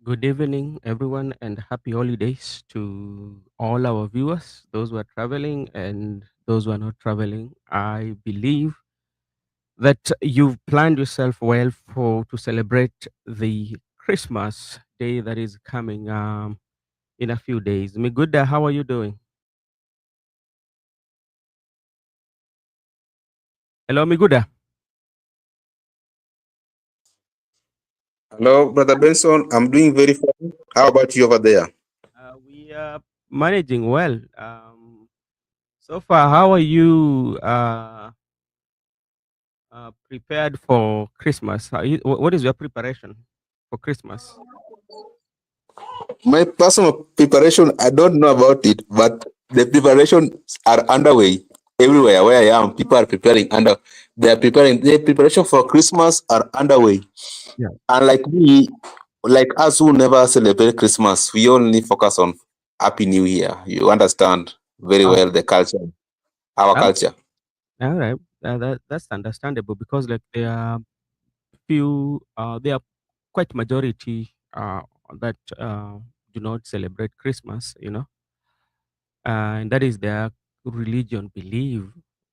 Good evening, everyone, and happy holidays to all our viewers, those who are traveling and those who are not traveling. I believe that you've planned yourself well for to celebrate the Christmas day that is coming in a few days. Miguda, how are you doing? Hello, Miguda. Hello, Brother Benson. I'm doing very fine. How about you over there? We are managing well. So far, how are you prepared for Christmas? What is your preparation for Christmas? My personal preparation, I don't know about it, but the preparations are underway everywhere where I am. People are preparing, and they are preparing. The preparation for Christmas are underway. Yeah. And like us who never celebrate Christmas, we only focus on Happy New Year. You understand very Oh, well the culture, our all culture. all right. That's understandable because like there are quite majority that do not celebrate Christmas, and that is their religion belief,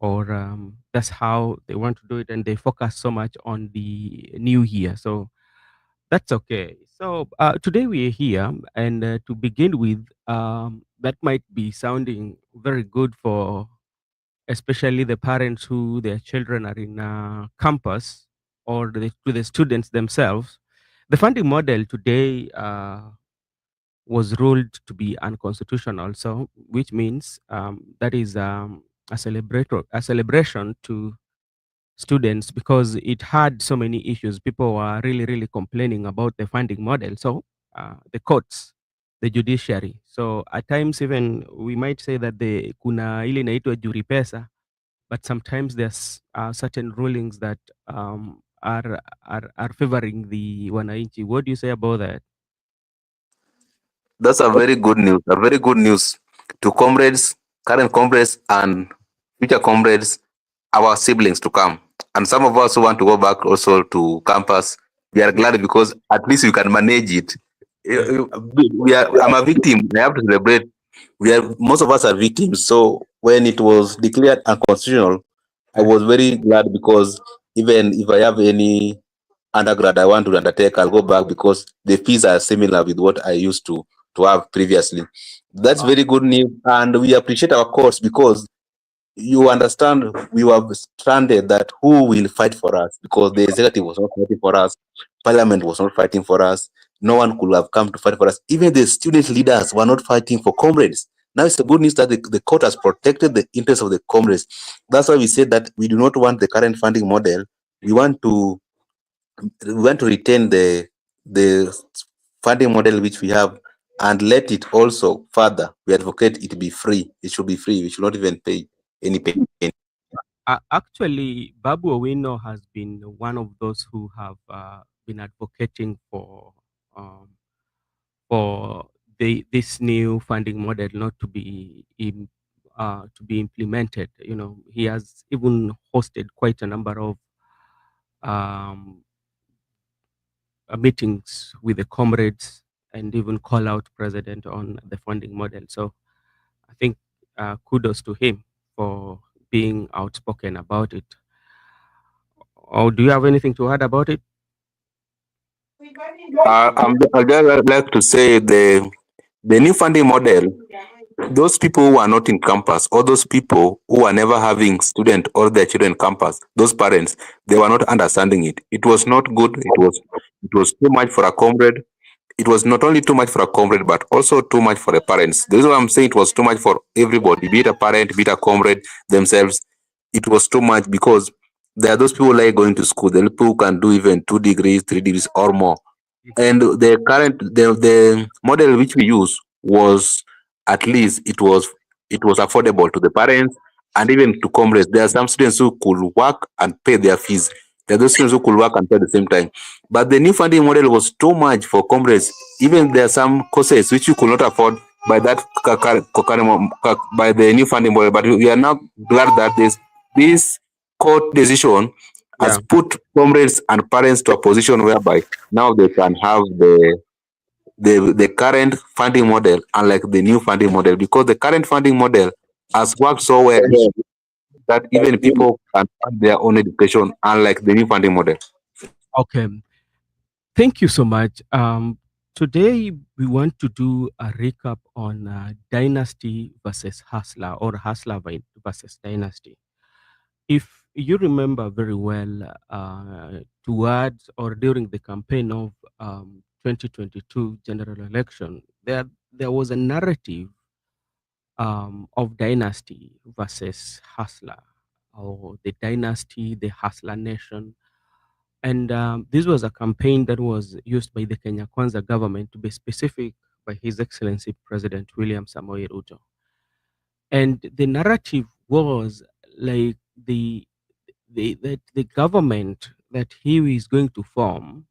or that's how they want to do it, and they focus so much on the New Year. So that's okay. So today we are here, and to begin with, that might be sounding very good for especially the parents who their children are in campus or to the students themselves. The funding model today was ruled to be unconstitutional, so which means that is a celebration to students because it had so many issues. People were really complaining about the funding model. So the courts, the judiciary. So at times even we might say that the kuna ile inaitwa juri pesa, but sometimes there's certain rulings that are favoring the wananchi. What do you say about that? That's a very good news. A very good news to comrades, current comrades, and future comrades, our siblings to come. And some of us who want to go back also to campus, we are Yeah, glad because at least we can manage it. yeah. I'm a victim. I have to celebrate. Most of us are victims. So when it was declared unconstitutional, I Uh, was very glad because even if I have any undergrad I want to undertake, I'll go back because the fees are similar with what I used to have previously. That's oh, very good news, and we appreciate our courts because you understand we were stranded that who will fight for us because the executive was not fighting for us, parliament was not fighting for us, no one could have come to fight for us. Even the student leaders were not fighting for comrades. Now it's the good news that the court has protected the interests of the comrades. That's why we said that we do not want the current funding model. We want to we want to retain the funding model which we have and let it also further. We advocate it be free. It should be free. We should not even pay any penny. actually, Babu Owino has been one of those who have been advocating um, for this new funding model not to be to be implemented. He has even hosted quite a number of um, meetings with the comrades and even call out president on the funding model. So I think kudos to him for being outspoken about it. Or do you have anything to add about it? I'd just like to say the new funding model, those people who are not in campus or those people who are never having student or their children in campus, those parents, they were not understanding it. It was not good. It was too much for a comrade. It was not only too much for a comrade, but also too much for the parents. The reason why I'm saying it was too much for everybody, be it a parent, be it a comrade themselves. It was too much because there are those people like going to school, the people who can do even 2 degrees, 3 degrees or more. And the model which we use was at least it was affordable to the parents and even to comrades. There are some students who could work and pay their fees. There are those students who could work and pay at the same time. But the new funding model was too much for comrades. Even there are some courses which you could not afford by by the new funding model. But we are now glad that this court decision has Yeah. put comrades and parents to a position whereby now they can have the current funding model, unlike the new funding model, because the current funding model has worked so well that even people can fund their own education, unlike the new funding model. Okay, thank you so much. Today we want to do a recap on Dynasty versus Hustler, or versus Dynasty. If you remember very well, towards or during the campaign of 2022 general election, there was a narrative of Dynasty versus Hustler, or the Dynasty, the Hustler Nation. And this was a campaign that was used by the Kenya Kwanza government, to be specific, by His Excellency President William Samoei Ruto. And the narrative was like that the government that he is going to form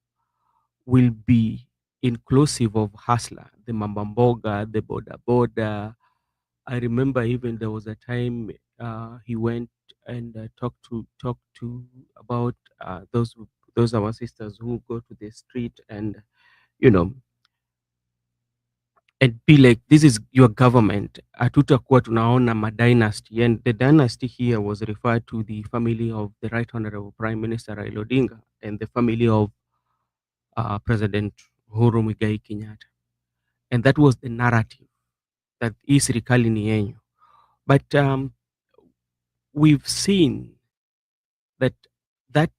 will be inclusive of hustler, the Mambamboga, the Boda Boda. I remember even there was a time he went and talked to about those our sisters who go to the street and, you know, and be like, this is your government. Hatutakuwa tunaona madynasty. And the dynasty here was referred to the family of the Right Honorable Prime Minister Raila Odinga and the family of President Uhuru Muigai Kenyatta. And that was the narrative, that hii serikali ni yenyu. But we've seen that that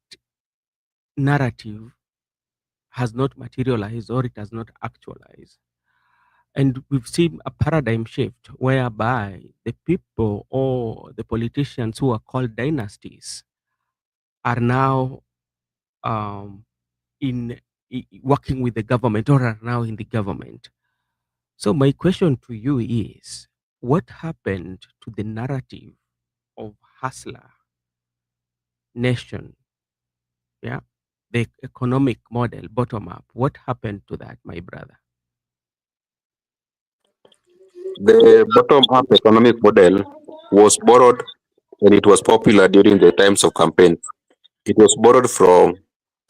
narrative has not materialized, or it has not actualized. And we've seen a paradigm shift whereby the people or the politicians who are called dynasties are now um, in working with the government, or are now in the government. So my question to you is, what happened to the narrative of hustler nation? Yeah, the economic model bottom up. What happened to that, my brother? The bottom-up economic model was borrowed and it was popular during the times of campaign. It was borrowed from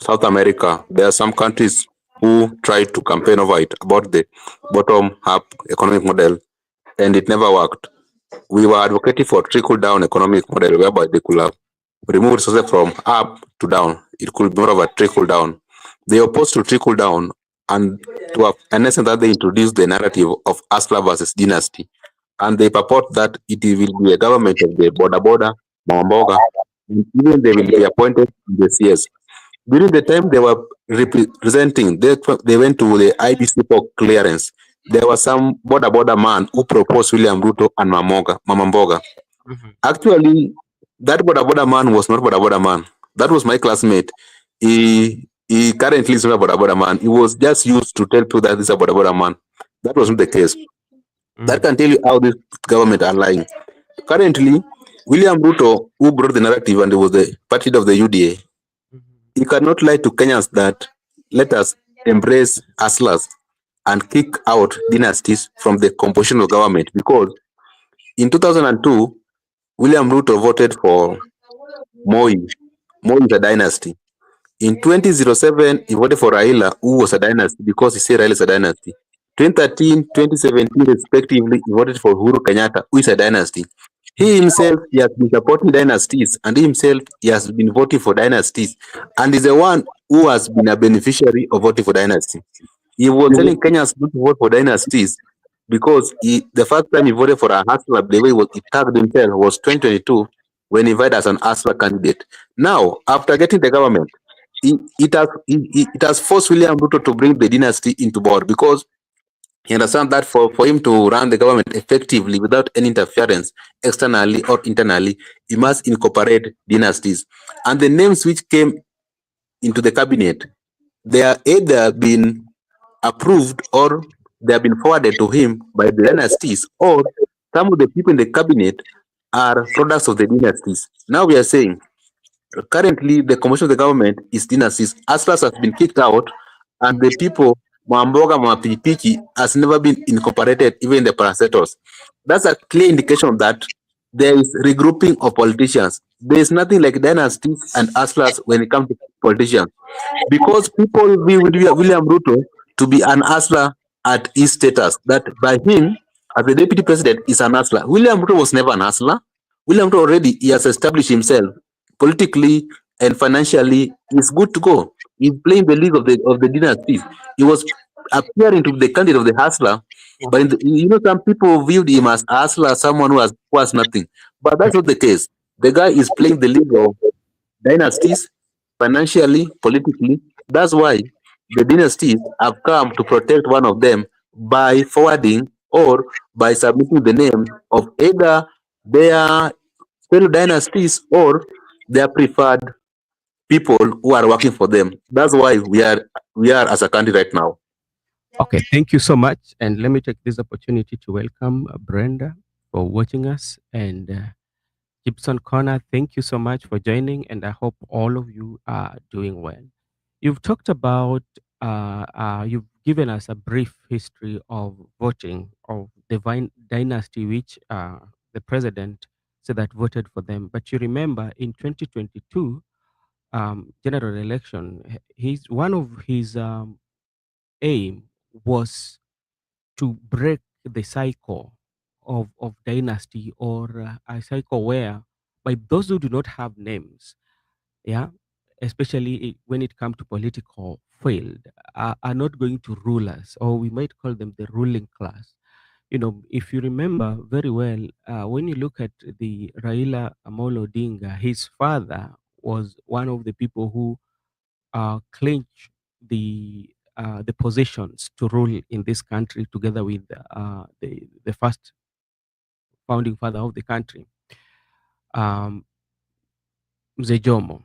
South America. There are some countries who tried to campaign over it about the bottom-up economic model, and it never worked. We were advocating for trickle-down economic model, whereby they could have removed resources from up to down. It could be more of a trickle-down. They opposed to trickle-down, and to an essence that they introduced the narrative of Asla versus Dynasty, and they purport that it will be a government of the border, Mamboga, and even they will be appointed in the CS. During the time they were representing, they went to the IBC for clearance. There was some border man who proposed William Ruto and Mamamboga. Mhm. Actually, that border man was not border man. That was my classmate. He currently is not a border man. He was just used to tell people that this is a border man. That was not the case. That Mhm. can tell you how this government are lying. Currently, William Ruto, who brought the narrative and was the party of the UDA, Mhm. he cannot lie to Kenyans that let us embrace hustlers and kick out dynasties from the composition of government, because in 2002, William Ruto voted for Moi. Moi is a dynasty. In 2007, he voted for Raila, who was a dynasty because he said Raila is a dynasty. 2013, 2017, respectively, he voted for Uhuru Kenyatta, who is a dynasty. He himself, he has been supporting dynasties, and he himself, he has been voting for dynasties, and is the one who has been a beneficiary of voting for dynasty. He was telling Kenyans not to vote for dynasties because the first time he voted for a hustler, the way he tagged himself was 2022 when he voted as an hustler candidate. Now, after getting the government, it has forced William Ruto to bring the dynasty into board, because he understands that for him to run the government effectively without any interference externally or internally, he must incorporate dynasties. And the names which came into the cabinet, they are either been approved or they have been forwarded to him by the dynasties, or some of the people in the cabinet are products of the dynasties. Now we are saying currently the composition of the government is dynasties. Aslas has been kicked out, and the people, Mwamboga, Mwapipiki, has never been incorporated, even in the parastatals. That's a clear indication that there is regrouping of politicians. There is nothing like dynasties and Aslas when it comes to politicians, because people view William Ruto to be an Asla at his status that by him as the deputy president is an hustler. William Ruto was never an hustler. William Ruto already he has established himself politically and financially. He's good to go. He's playing the league of the dynasties. He was appearing to be the candidate of the hustler, but Okay. some people viewed him as a hustler, someone who has nothing. But that's not the case. The guy is playing the league of dynasties financially, politically. That's why the dynasties have come to protect one of them by forwarding or by submitting the names of either their fellow dynasties or their preferred people who are working for them. That's why we are as a country right now. Okay, thank you so much. And let me take this opportunity to welcome Brenda for watching us. And Gibson Connor, thank you so much for joining. And I hope all of you are doing well. You've talked about, you've given us a brief history of voting of the dynasty, which the president said that voted for them. But you remember in 2022 general election, one of his aim was to break the cycle of dynasty, or a cycle where by those who do not have names, yeah, especially when it comes to political field, are not going to rule us, or we might call them the ruling class. You know, if you remember very well, when you look at the Raila Amolo Odinga, his father was one of the people who clinch the positions to rule in this country, together with the first founding father of the country, um, Mzee Jomo.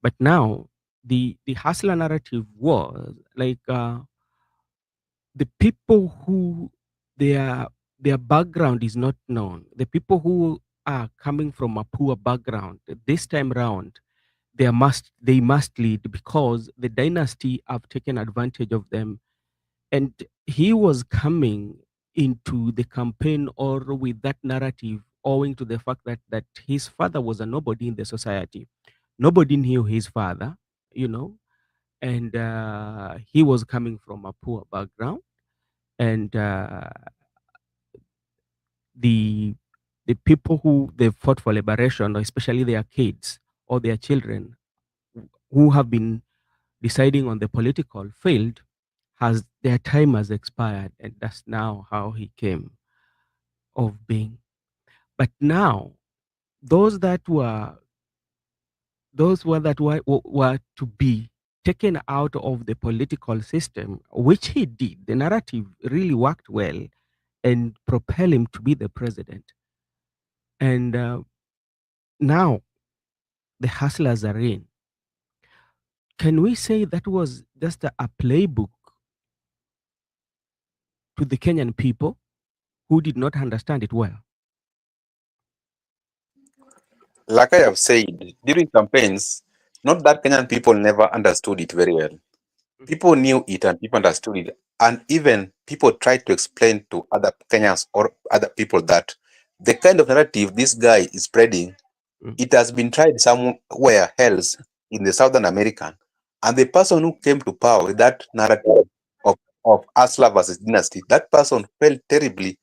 But now the hustler narrative was like the people who their their background is not known, the people who are coming from a poor background this time round, they must lead because the dynasty have taken advantage of them. And he was coming into the campaign or with that narrative owing to the fact that his father was a nobody in the society. Nobody knew his father, you know, and he was coming from a poor background. And the the people who they fought for liberation, especially their kids or their children, who have been deciding on the political field, has their time has expired, and that's now how he came of being. But now those that were were to be taken out of the political system, which he did, the narrative really worked well and propel him to be the president. And now the hustlers are in. Can we say that was just a playbook to the Kenyan people who did not understand it well? Like I have said, during campaigns, not that Kenyan people never understood it very well. Mhm, People knew it and people understood it. And even people tried to explain to other Kenyans or other people that the kind of narrative this guy is spreading, mhm, it has been tried somewhere else in the Southern American. And the person who came to power with that narrative of Asla versus Dynasty, that person failed terribly.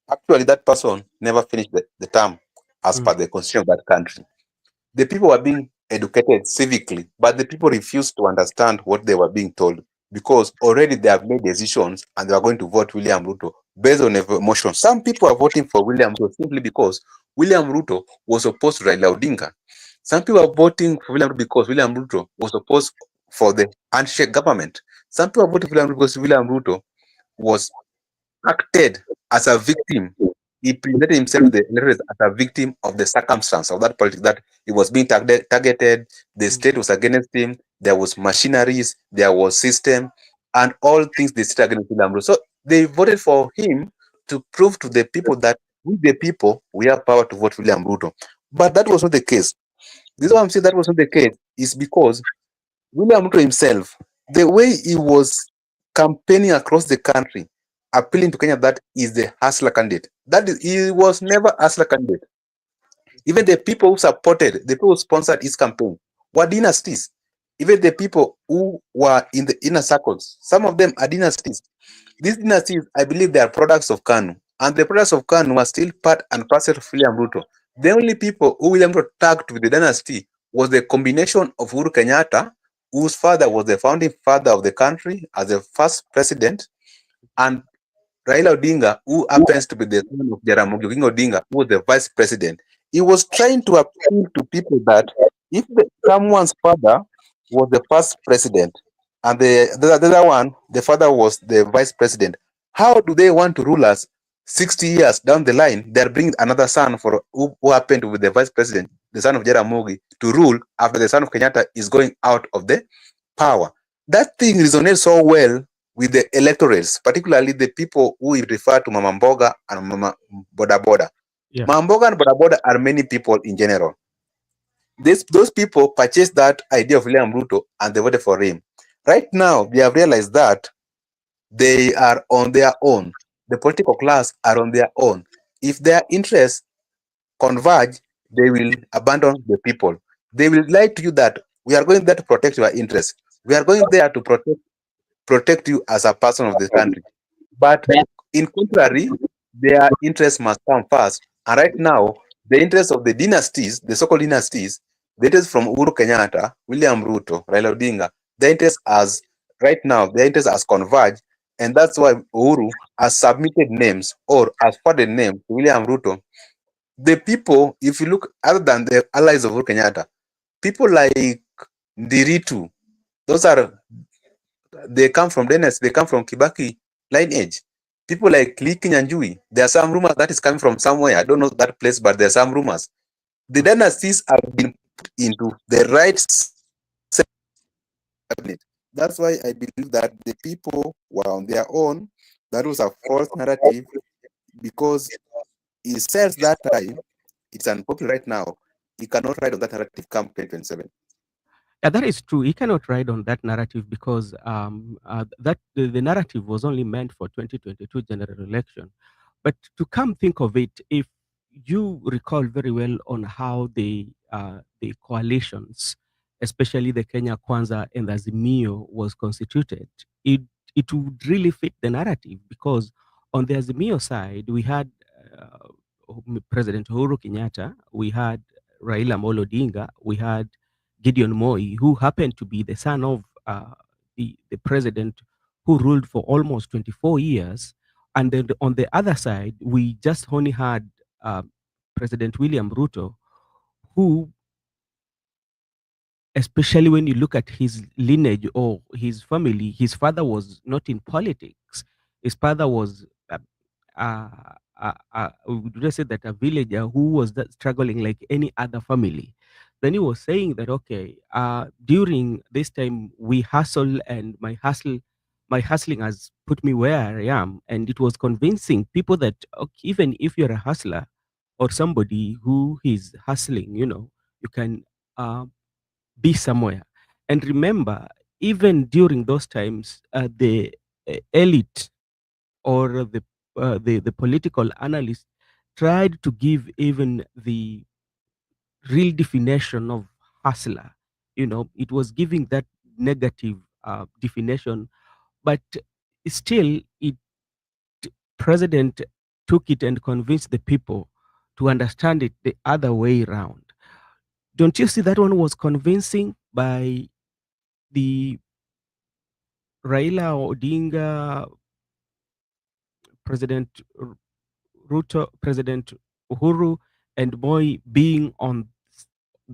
Actually, that person never finished the term as per mhm, the constitution of that country. The people were being educated civically, but the people refused to understand what they were being told because already they have made decisions and they are going to vote William Ruto based on emotion. Some people are voting for William Ruto simply because William Ruto was opposed to Raila Odinga. Some people are voting for William Ruto because William Ruto was opposed for the handshake government. Some people are voting for William Ruto because William Ruto was acted as a victim. He presented himself to the electorate as a victim of the circumstance of that politics that he was being targeted. The mhm, state was against him. There was machineries. There was system, and all things they sit against William Ruto. So they voted for him to prove to the people that we, the people, we have power to vote William Ruto. But that was not the case. The reason why I'm saying that was not the case is because William Ruto himself, the way he was campaigning across the country, appealing to Kenya that is the hustler candidate. That is, he was never hustler candidate. Even the people who supported, the people who sponsored his campaign were dynasties. Even the people who were in the inner circles, some of them are dynasties. These dynasties, I believe, they are products of Kanu, and the products of Kanu were still part and parcel of William Ruto. The only people who William Ruto tagged with the dynasty was the combination of Uhuru Kenyatta, whose father was the founding father of the country as the first president, and Raila Odinga, who happens to be the son of Jaramogi Oginga Odinga, who was the vice president. He was trying to appeal to people that if someone's father was the first president and the other one, the father was the vice president, how do they want to rule us 60 years down the line? They're bringing another son for who happened to be the vice president, the son of Jaramogi, to rule after the son of Kenyatta is going out of the power. That thing resonates so well with the electorates, particularly the people who we refer to Mama Mboga and Mama Boda Boda. Yeah. Mama Mboga and Boda Boda are many people in general. Those people purchased that idea of William Ruto and they voted for him. Right now, they have realized that they are on their own. The political class are on their own. If their interests converge, they will abandon the people. They will lie to you that we are going there to protect your interests. We are going there to protect you as a person of this country. But in contrary, their interests must come first. And right now, the interests of the dynasties, the so-called dynasties, the interests from Uhuru Kenyatta, William Ruto, Raila Odinga, the interests as right now, the interests has converged, and that's why Uhuru has submitted names or has forwarded names to William Ruto. The people, if you look other than the allies of Uhuru Kenyatta, people like Ndiritu, those are they come from Dennis, they come from Kibaki lineage. People like Lee Kinyanjui, there are some rumors that is coming from somewhere. I don't know that place, but there are some rumors. The dynasties have been put into the right cabinet. That's why I believe that the people were on their own. That was a false narrative because it sells that time. It's unpopular right now. You cannot ride on that narrative come 2027. Yeah, that is true. He cannot ride on that narrative because the narrative was only meant for 2022 general election. But to come think of it, if you recall very well on how the coalitions, especially the Kenya Kwanza and the Azimio, was constituted, it it would really fit the narrative because on the Azimio side we had President Uhuru Kenyatta, we had Raila Amolo Odinga, we had Gideon Moi, who happened to be the son of the president who ruled for almost 24 years. And then on the other side, we just only had uh, President William Ruto, who, especially when you look at his lineage or his family, his father was not in politics. His father was uh, would I say that a villager who was struggling like any other family. Then he was saying that okay, during this time we hustle, and my hustling has put me where I am, and it was convincing people that okay, even if you're a hustler or somebody who is hustling, you can uh, be somewhere. And remember, even during those times, the elite or the political analysts tried to give even the real definition of hustler. It was giving that negative definition, but still, it president took it and convinced the people to understand it the other way around. Don't you see that one was convincing by the Raila Odinga, President Ruto, President Uhuru, and Moi being on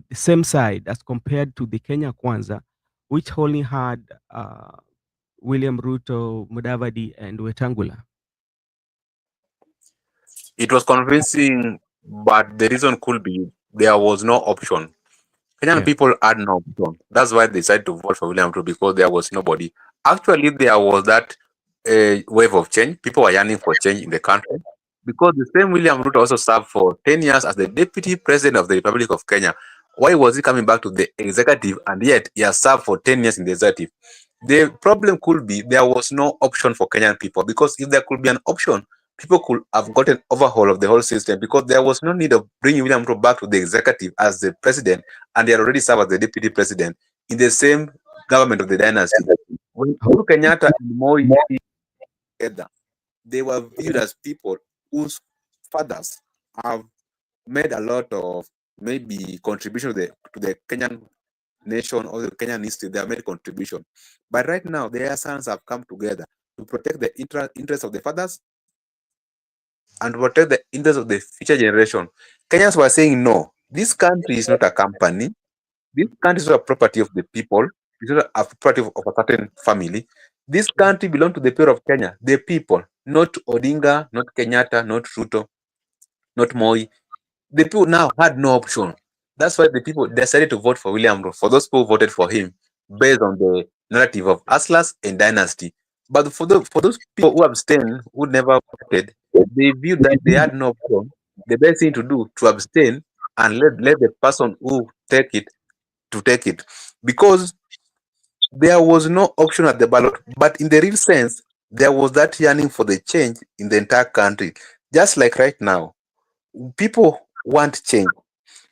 the same side as compared to the Kenya Kwanza, which only had William Ruto, Mudavadi, and Wetangula. It was convincing, but the reason could be there was no option. Kenyan Yeah, people had no option. That's why they decided to vote for William Ruto because there was nobody. Actually, there was that wave of change. People were yearning for change in the country because the same William Ruto also served for 10 years as the deputy president of the Republic of Kenya. Why was he coming back to the executive and yet he has served for 10 years in the executive? The problem could be there was no option for Kenyan people because if there could be an option, people could have gotten overhaul of the whole system because there was no need of bringing William Ruto back to the executive as the president, and they had already served as the deputy president in the same government of the dynasty. When Uhuru Kenyatta and Moi together. They were viewed as people whose fathers have made a lot of maybe contribution to the Kenyan nation or the Kenyan history. They have made contribution. But right now, their sons have come together to protect the interests of the fathers and protect the interests of the future generation. Kenyans were saying, no, this country is not a company. This country is not a property of the people. It's not a property of a certain family. This country belongs to the people of Kenya, the people, not Odinga, not Kenyatta, not Ruto, not Moi. The people now had no option. That's why the people decided to vote for William Ruto. For those people who voted for him based on the narrative of Atlas and Dynasty. But for those people who abstained, who never voted, they viewed that they had no option. The best thing to do to abstain and let the person who take it. Because there was no option at the ballot. But in the real sense, there was that yearning for the change in the entire country. Just like right now, people want change.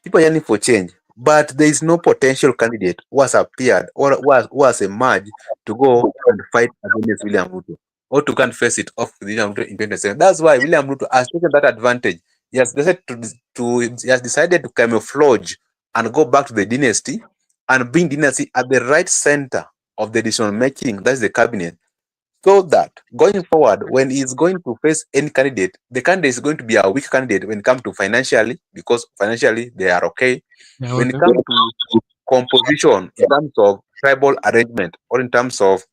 People are yearning for change, but there is no potential candidate who has appeared or who has emerged to go and fight against William Ruto or to can face it off with William Ruto in 2027. That's why William Ruto has taken that advantage. He has decided to camouflage and go back to the dynasty and bring dynasty at the right center of the decision making. That's the cabinet, so that going forward, when he's going to face any candidate, the candidate is going to be a weak candidate when it comes to financially, because financially they are okay. Yeah, When it okay. comes to composition, in terms of tribal arrangement, or in terms of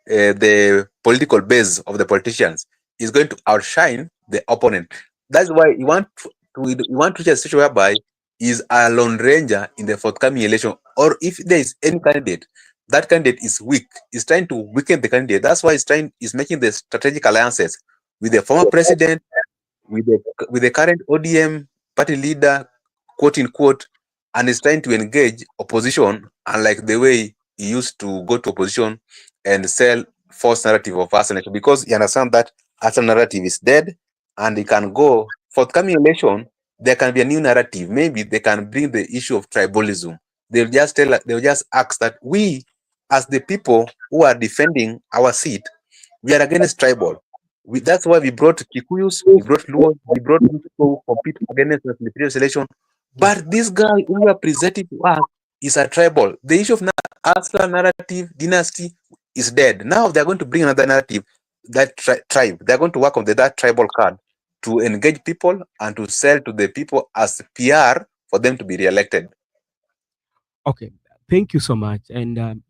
the political base of the politicians, is going to outshine the opponent. That's why you want to reach a situation whereby is a lone ranger in the forthcoming election, or if there is any candidate, that candidate is weak, is trying to weaken the candidate. That's why is making the strategic alliances with the former president, with the current ODM party leader, quote unquote, and is trying to engage opposition, unlike the way he used to go to opposition and sell false narrative of isolation, because he understands that actual narrative is dead, and he can go forthcoming election. There can be a new narrative. Maybe they can bring the issue of tribalism. They'll just ask that we, as the people who are defending our seat, we are against tribal. That's why we brought Kikuyus, we brought Luo, we brought these people who compete against us in the previous election. Yeah. But this guy who we are presenting to us is a tribal. The issue of Asla narrative dynasty is dead. Now they're going to bring another narrative, that tribe. They're going to work on that tribal card to engage people and to sell to the people as PR for them to be re-elected. Okay. Thank you so much, and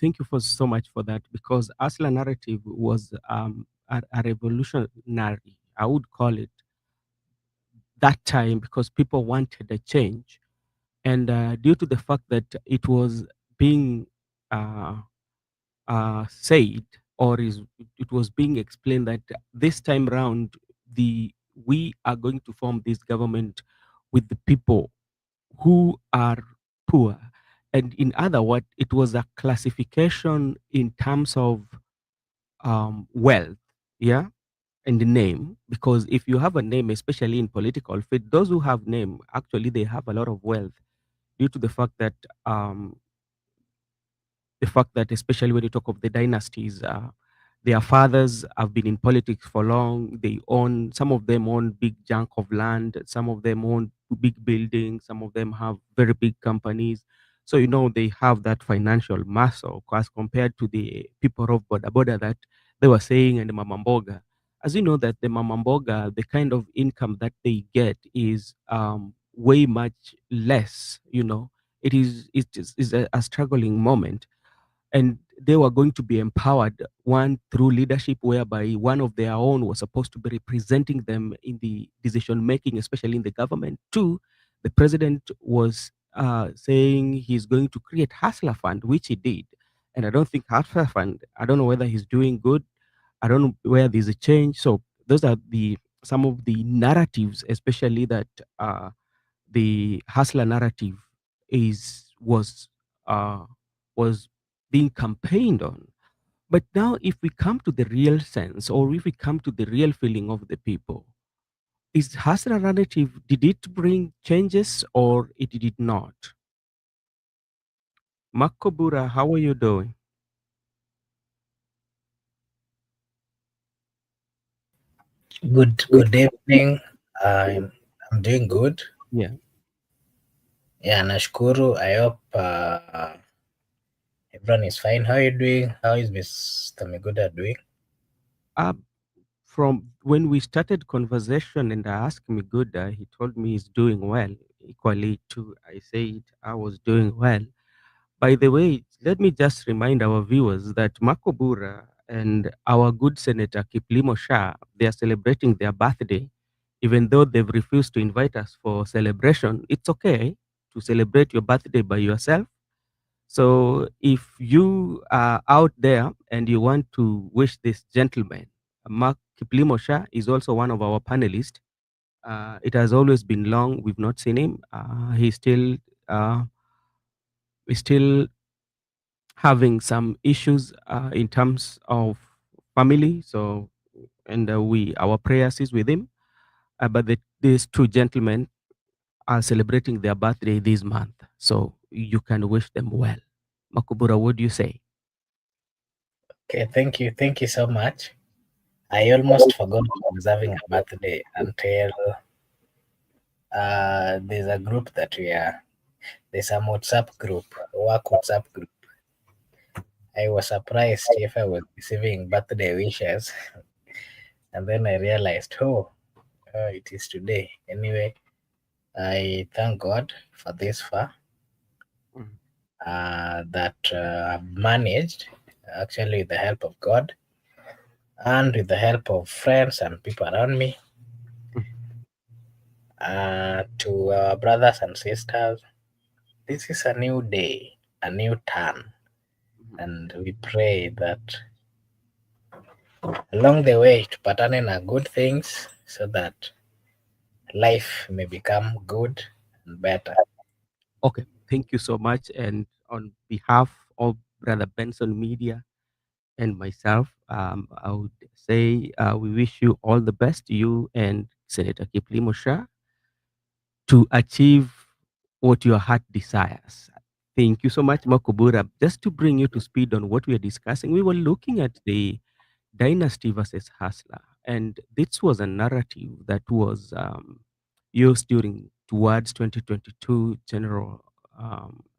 thank you for so much for that, because Asla narrative was a revolutionary, I would call it, that time, because people wanted a change, and due to the fact that it was being uh, said, or it was being explained that this time round, the we are going to form this government with the people who are poor. And in other words, it was a classification in terms of wealth, yeah, and the name. Because if you have a name, especially in political field, those who have name, actually they have a lot of wealth, due to um, the fact that especially when you talk of the dynasties, their fathers have been in politics for long. They own, some of them own big chunk of land, some of them own big buildings, some of them have very big companies. So they have that financial muscle as compared to the people of Boda that they were saying, and the Mamamboga. As you know that the Mamamboga, the kind of income that they get is way much less. It is a struggling moment, and they were going to be empowered, one, through leadership, whereby one of their own was supposed to be representing them in the decision making, especially in the government. Two, the president was saying he's going to create hustler fund, which he did. And I don't think hustler fund, I don't know whether he's doing good. I don't know where there's a change. So those are the some of the narratives, especially that the hustler narrative is uh, was being campaigned on. But now, if we come to the real sense, or if we come to the real feeling of the people, is hustler narrative, did it bring changes or it did not? Makobura, how are you doing? Good evening. I'm doing good. Yeah. Yeah, nashukuru. I hope everyone is fine. How are you doing? How is Mr. Miguda doing? Uh, from when we started conversation and I asked me good, he told me he's doing well. Equally, too, I said I was doing well. By the way, let me just remind our viewers that Makobura and our good Senator Kiplimo Shah, they are celebrating their birthday. Even though they've refused to invite us for celebration, it's okay to celebrate your birthday by yourself. So if you are out there and you want to wish this gentleman, Mark Kiplimo Shah is also one of our panelists. It has always been long we've not seen him. Uh, he's still having some issues in terms of family. So and we our prayers is with him. These two gentlemen are celebrating their birthday this month, so you can wish them well. Makubura, what do you say? Okay, thank you. Thank you so much. I almost forgot I was having a birthday until there's a group that we are. There's a WhatsApp group, work WhatsApp group. I was surprised if I was receiving birthday wishes, and then I realized, it is today. Anyway, I thank God for this far. Mm, That I've managed, actually, with the help of God and with the help of friends and people around me, mm, to our brothers and sisters. This is a new day, a new turn, mm. and we pray that along the way to pattern in our good things so that life may become good and better. Okay, thank you so much. And on behalf of Brother Benson Media and myself, I would say we wish you all the best, you and Senator Kiplimo Shah, to achieve what your heart desires. Thank you so much, Makubura. Just to bring you to speed on what we are discussing, we were looking at the Dynasty versus Hustler, and this was a narrative that was used during towards 2022 general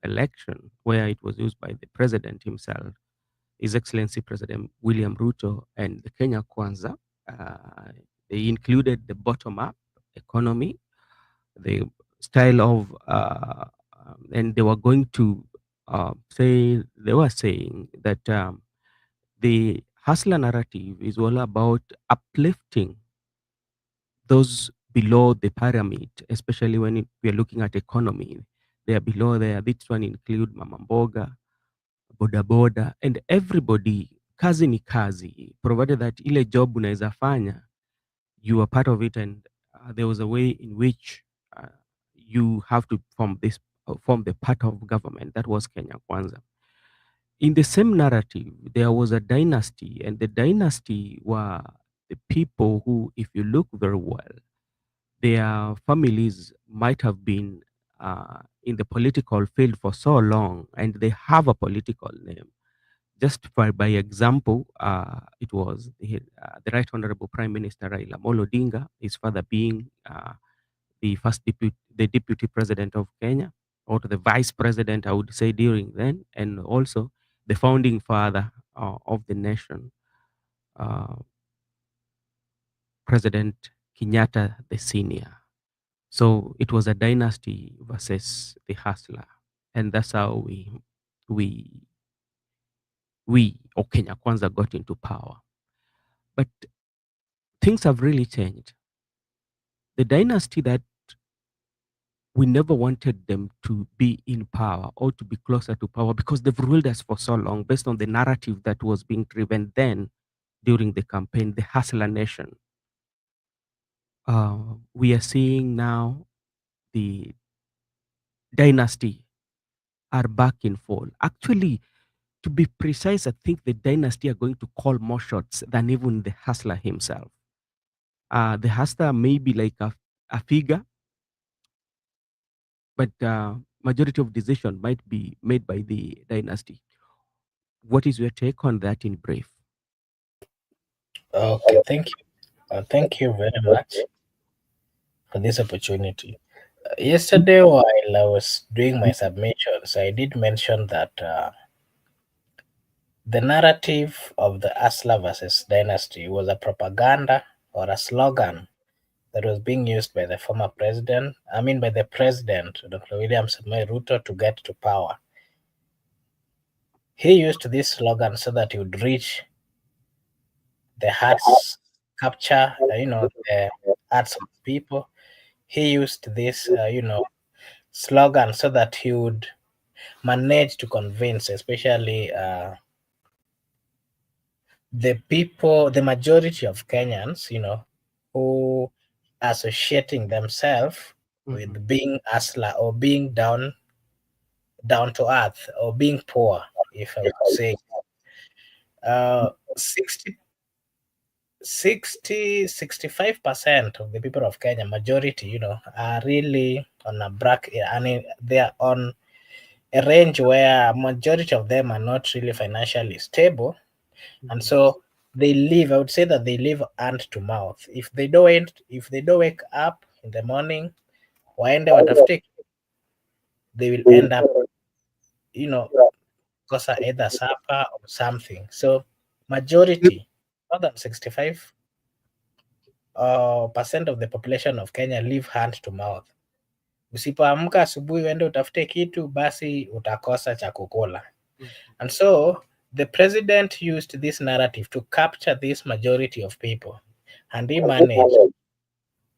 election, where it was used by the president himself, His Excellency President William Ruto, and the Kenya Kwanza. Uh, they included the bottom-up economy, the style of and they were going to say they were saying that the hustler narrative is all about uplifting those below the pyramid, especially when we are looking at economy. They are below there. This one include mama mboga, boda boda, and everybody. Kazi ni kazi, provided that ile job unaweza fanya, you are part of it, and there was a way in which uh, you have to form the part of government. That was Kenya Kwanza. In the same narrative, there was a dynasty, and the dynasty were the people who, if you look very well, their families might have been in the political field for so long, and they have a political name. Just by example, it was the Right Honorable Prime Minister Raila Molo Odinga, his father being the deputy president of Kenya, or the vice president, I would say, during then, and also the founding father of the nation, uh, President Kenyatta the senior. So it was a dynasty versus the hustler, and that's how we or Kenya Kwanza got into power. But things have really changed. The dynasty that we never wanted them to be in power or to be closer to power because they've ruled us for so long based on the narrative that was being driven then during the campaign, the hustler nation. We are seeing now the dynasty are back in fall. Actually, to be precise, I think the dynasty are going to call more shots than even the hustler himself. The hustler may be like a figure, but majority of decision might be made by the dynasty. What is your take on that in brief? Okay, thank you. Thank you very much for this opportunity. Yesterday, while I was doing my submissions, I did mention that the narrative of the Asla versus Dynasty was a propaganda or a slogan that was being used by the former president, by the president, Dr. William Samoei Ruto, to get to power. He used this slogan so that he would reach the hearts, capture, the hearts of people. He used this, slogan so that he would manage to convince, especially the people, the majority of Kenyans, who associating themselves Mhm. with being asla or being down to earth or being poor, if I would say. 60 65% of the people of Kenya, majority, are really on a bracket. I mean, they are on a range where majority of them are not really financially stable, and Mhm. so they live. I would say that they live hand to mouth. If they don't wake up in the morning, waende watafute, they will end up, you know, kosa either supper or something. So majority, more than 65 percent of the population of Kenya live hand to mouth. Usipoamka asubuhi uende utafute kitu, basi utakosa cha kukula. Mhm. And so the president used this narrative to capture this majority of people, and he managed.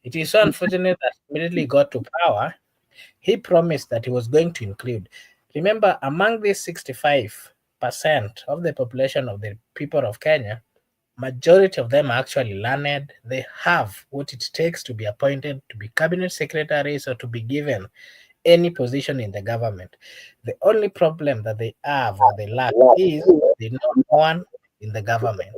It is so unfortunate that immediately got to power, he promised that he was going to include. Remember, among these 65% of the population of the people of Kenya, majority of them are actually learned. They have what it takes to be appointed to be cabinet secretaries or to be given any position in the government. The only problem that they have or they lack is they not one in the government.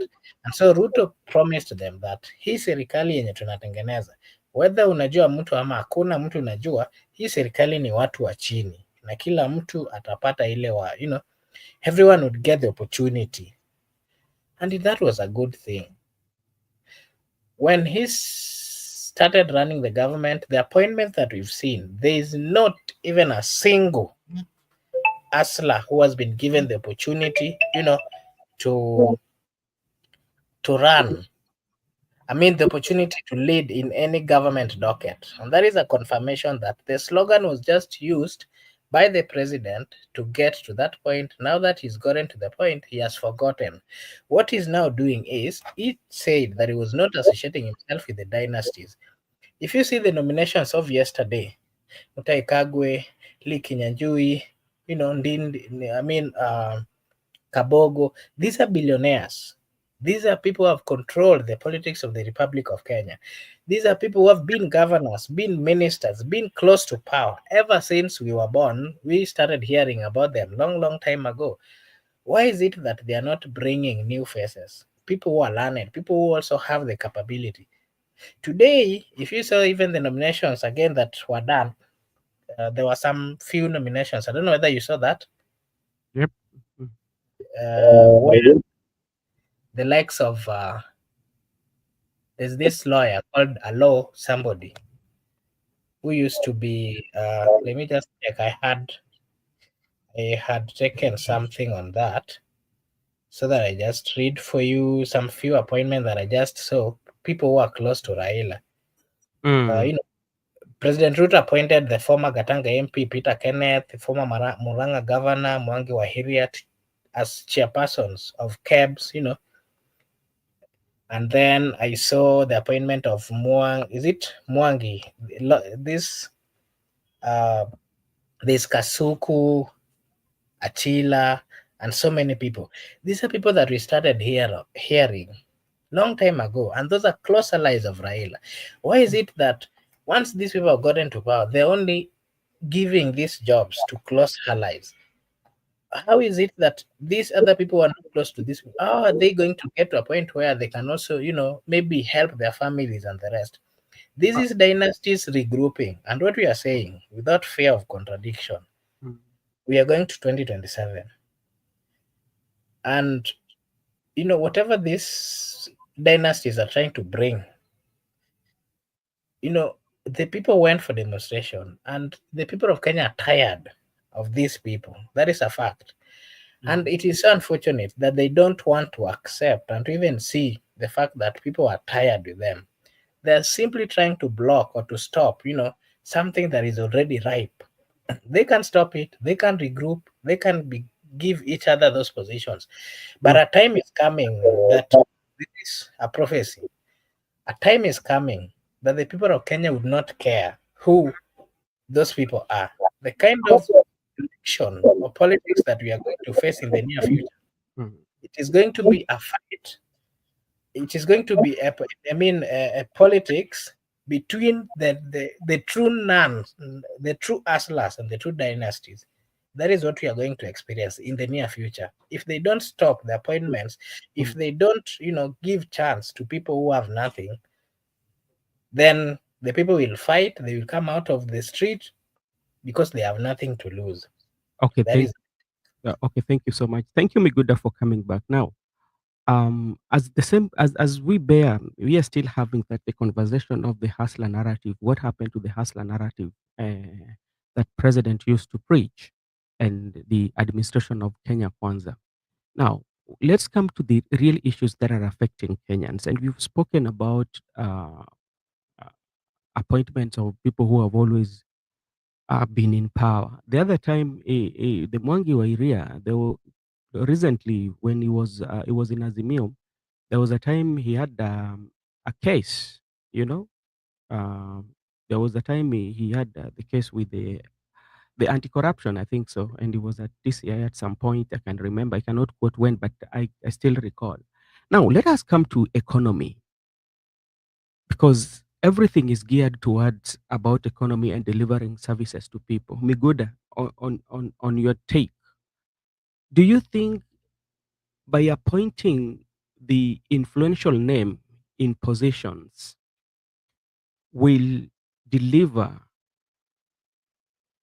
And so Ruto promised them that hii serikali yenye tunatengeneza, whether unajua mtu ama hakuna mtu unajua, hii serikali ni watu wa chini na kila mtu atapata ile everyone would get the opportunity. And that was a good thing. When he started running the government, the appointments that we've seen, there is not even a single Asla who has been given the opportunity, to run. The opportunity to lead in any government docket. And that is a confirmation that the slogan was just used by the president to get to that point. Now that he's gotten to the point, he has forgotten. What he's now doing is he said that he was not associating himself with the dynasties. If you see the nominations of yesterday, Mutai Kagwe, Lee Kinyanjui, Ndindi, Kabogo, these are billionaires. These are people who have controlled the politics of the Republic of Kenya. These are people who have been governors, been ministers, been close to power. Ever since we were born, we started hearing about them long, long time ago. Why is it that they are not bringing new faces? People who are learned, people who also have the capability. Today, if you saw even the nominations again that were done, there were some few nominations. I don't know whether you saw that. Yep. Mhm. Where the likes of there's this lawyer called Alo somebody who used to be. Let me just check. I had taken something on that so that I just read for you some few appointments that I just saw. People who are close to Raila. Uh, Mm. you know, President Ruto appointed the former Gatanga MP Peter Kenneth, the former Muranga Governor Mwangi Wahiriat as chairpersons of KEBS, and then I saw the appointment of is it Mwangi? This there's Kasuku, Achila, and so many people. These are people that we started hearing long time ago, and those are close allies of Raila. Why is it that once these people have gotten to power, they're only giving these jobs to close allies? How is it that these other people are not close to this? How are they going to get to a point where they can also, maybe help their families and the rest? This Uh, is dynasties regrouping. And what we are saying, without fear of contradiction, mm. we are going to 2027. And, whatever these dynasties are trying to bring, the people went for demonstration, and the people of Kenya are tired of these people. That is a fact. And mm, it is so unfortunate that they don't want to accept and to even see the fact that people are tired with them. They're simply trying to block or to stop, something that is already ripe. They can stop it, they can regroup, they can give each other those positions. But mm. a time is coming that this is a prophecy. A time is coming that the people of Kenya would not care who those people are. The kind of election or politics that we are going to face in the near future, Mm. it is going to be a fight. It is going to be a politics between the true nuns, the true aslas, and the true dynasties. That is what we are going to experience in the near future. If they don't stop the appointments, if Mm. they don't, give chance to people who have nothing, then the people will fight. They will come out of the street because they have nothing to lose. Okay, That is thank you so much. Thank you, Miguda, for coming back. Now, as the same as we are still having that the conversation of the hustler narrative. What happened to the hustler narrative that president used to preach, and the administration of Kenya Kwanza? Now, let's come to the real issues that are affecting Kenyans, and we've spoken about uh, appointments of people who have always been in power. The other time, the Mwangi wa Iria, they were recently when he was in Azimio. There was a time he had a case, you know. Um, there was a time he had the case with the anti-corruption, I think so, and he was at DCI at some point. I can remember. I cannot quote when, but I still recall. Now let us come to economy, because everything is geared towards about economy and delivering services to people. Miguda, on your take, do you think by appointing the influential name in positions will deliver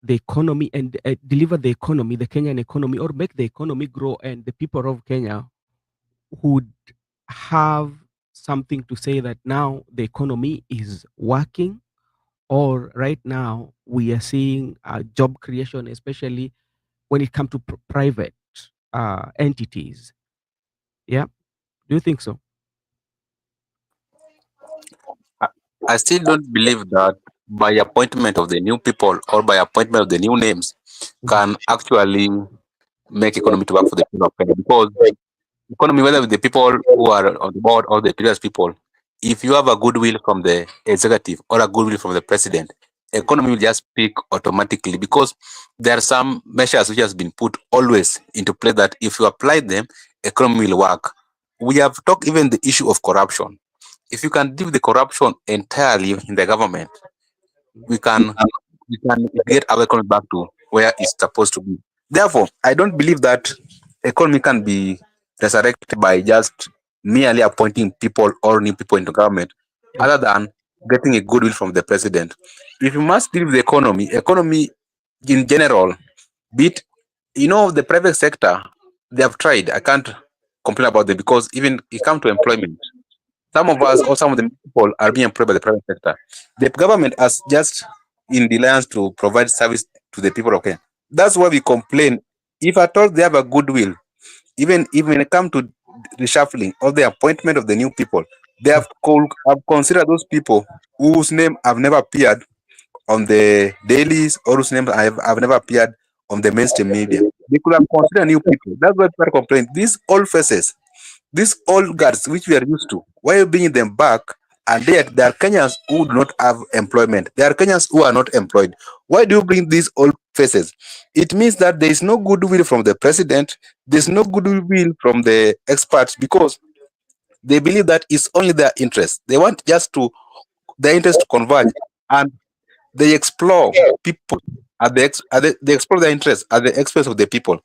the economy and deliver the economy, the Kenyan economy, or make the economy grow, and the people of Kenya would have something to say that now the economy is working, or right now we are seeing job creation, especially when it comes to private entities? Yeah, do you think so? I, I still don't believe that by appointment of the new people or by appointment of the new names Mhm. can actually make economy to work for the people of Kenya. Because economy, whether with the people who are on the board or the previous people, if you have a goodwill from the executive or a goodwill from the president, economy will just peak automatically, because there are some measures which has been put always into play that if you apply them, economy will work. We have talked even the issue of corruption. If you can deal with the corruption entirely in the government, we can get our economy back to where it's supposed to be. Therefore, I don't believe that economy can be resurrected by just merely appointing people or new people into government, Mm. other than getting a goodwill from the president. If you must deal with the economy in general, be it, the private sector, they have tried. I can't complain about them, because even it comes to employment, some of us or some of the people are being employed by the private sector. The government has just in reliance to provide service to the people of Kenya. That's why we complain. If at all they have a goodwill, even when it comes to reshuffling or the appointment of the new people, they have considered those people whose name have never appeared on the dailies or whose names have never appeared on the mainstream media. They could have considered new people. That's why people complain. These old faces, these old guards which we are used to, why are you bringing them back? And yet there are Kenyans who do not have employment. There are Kenyans who are not employed. Why do you bring these old faces? It means that there is no goodwill from the president. There's no goodwill from the experts, because they believe that it's only their interest. They want just to their interest to converge, and they explore people they explore their interests at the expense of the people.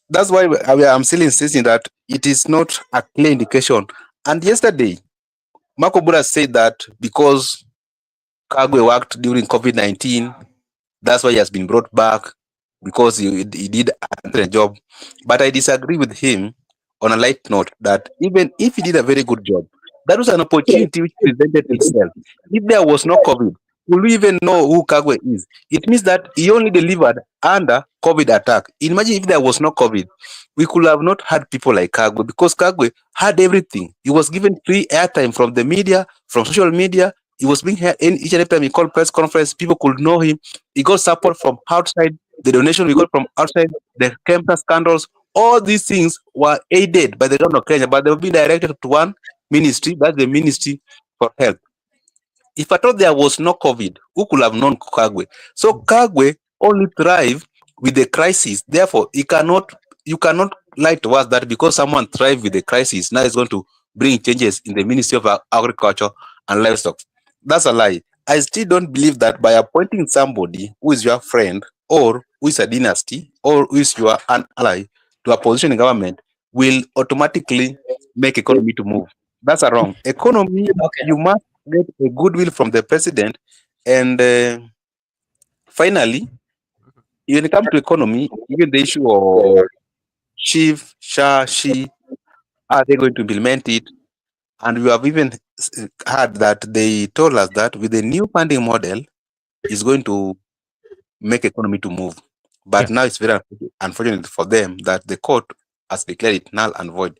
That's why I'm still insisting that it is not a clear indication. And yesterday, Marco Bura said that because Kagwe worked during COVID-19, that's why he has been brought back, because he did an excellent job. But I disagree with him on a light note that even if he did a very good job, that was an opportunity which presented itself. If there was no COVID, will we even know who Kagwe is? It means that he only delivered under COVID attack. Imagine if there was no COVID, we could have not had people like Kagwe because Kagwe had everything. He was given free airtime from the media, from social media. He was being here in each and every time he called press conference, people could know him. He got support from outside, the donation we got from outside, the campus scandals. All these things were aided by the government of Kenya, but they were being directed to one ministry, that's the Ministry for Health. If I thought there was no COVID, who could have known Kagwe? So Kagwe only thrive with the crisis. Therefore, you cannot lie to us that because someone thrive with the crisis, now it's going to bring changes in the Ministry of Agriculture and Livestock. That's a lie. I still don't believe that by appointing somebody who is your friend or who is a dynasty or who is your an ally to a position in government will automatically make economy to move. That's a wrong. Economy, Okay. you must get a goodwill from the president. And finally, when it comes to economy, even the issue of chief, sha, she, are they going to implement it? And we have even heard that they told us that with the new funding model, is going to make economy to move. Yeah. But now it's very unfortunate for them that the court has declared it null and void.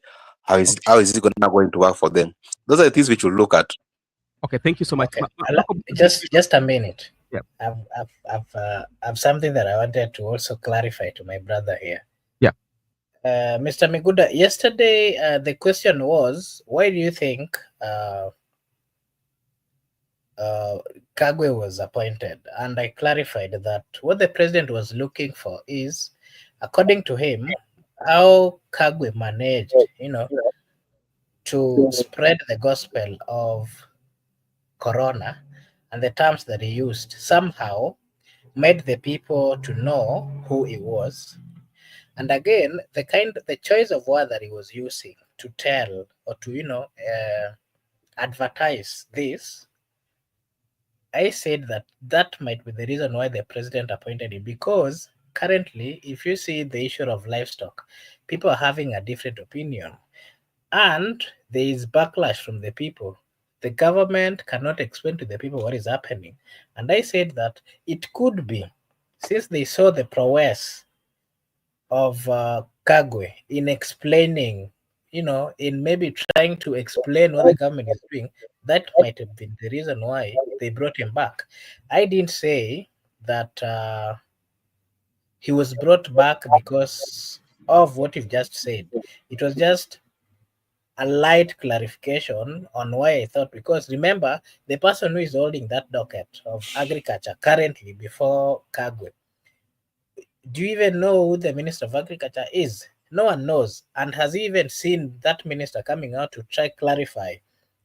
Okay. How is it going to work for them? Those are the things which we'll look at. Okay. Thank you so much. Okay. Before Just a minute. yeah. I've something that I wanted to also clarify to my brother here. Yeah. Mr. Miguda, yesterday the question was, why do you think Kagwe was appointed? And I clarified that what the president was looking for is, according to him, how Kagwe managed, to spread the gospel of Corona, and the terms that he used somehow made the people to know who he was. And again, the choice of word that he was using to tell or to advertise this, I said that might be the reason why the president appointed him, because currently, if you see the issue of livestock, people are having a different opinion, and there is backlash from the people. The government cannot explain to the people what is happening. And I said that it could be, since they saw the prowess of Kagwe in explaining, in maybe trying to explain what the government is doing, that might have been the reason why they brought him back. I didn't say that he was brought back because of what you've just said. It was just a light clarification on why I thought, because remember, the person who is holding that docket of agriculture currently before Kagwe, do you even know who the Minister of Agriculture is? No one knows. And has he even seen that minister coming out to try clarify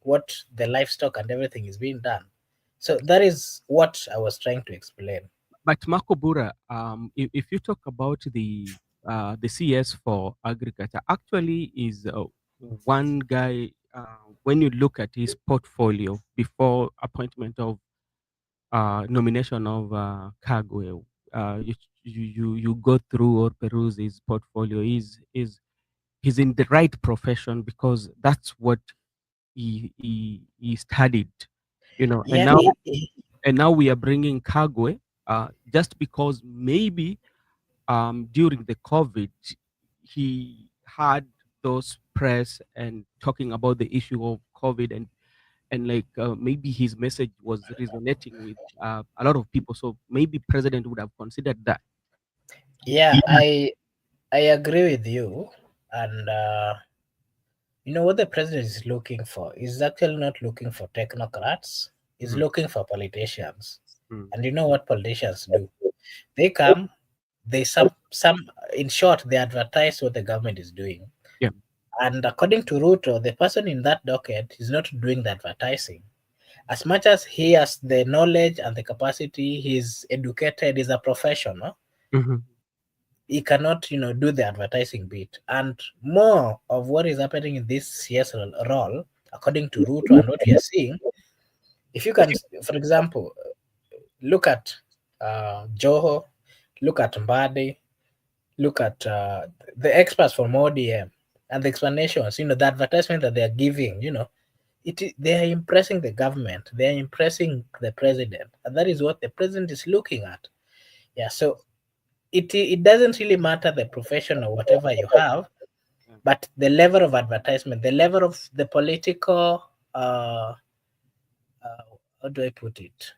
what the livestock and everything is being done? So that is what I was trying to explain. But Marco Bura, if you talk about the CS for agriculture, actually is one guy. When you look at his portfolio before appointment of nomination of Kagwe, you go through or peruse his portfolio. He's in the right profession because that's what he studied, and Yeah, now we are bringing Kagwe just because maybe during the COVID he had those press and talking about the issue of COVID, and like maybe his message was resonating with a lot of people, so maybe president would have considered that. yeah, I agree with you. And what the president is looking for is actually not looking for technocrats. He's Mhm. looking for politicians. Mm. And you know what politicians do? They come, they some in short, they advertise what the government is doing. Yeah. And according to Ruto, the person in that docket is not doing the advertising. As much as he has the knowledge and the capacity, he's educated, he's a professional, Mhm. he cannot, do the advertising bit. And more of what is happening in this CS role, according to Ruto and what we are seeing, if you can, for example, look at Joho, look at Mbadi, look at the experts from ODM and the explanations, the advertisement that they are giving, they are impressing the government, they are impressing the president, and that is what the president is looking at. Yeah, so it doesn't really matter the profession or whatever you have, Yeah. but the level of advertisement, the level of the political, uh, how do I put it?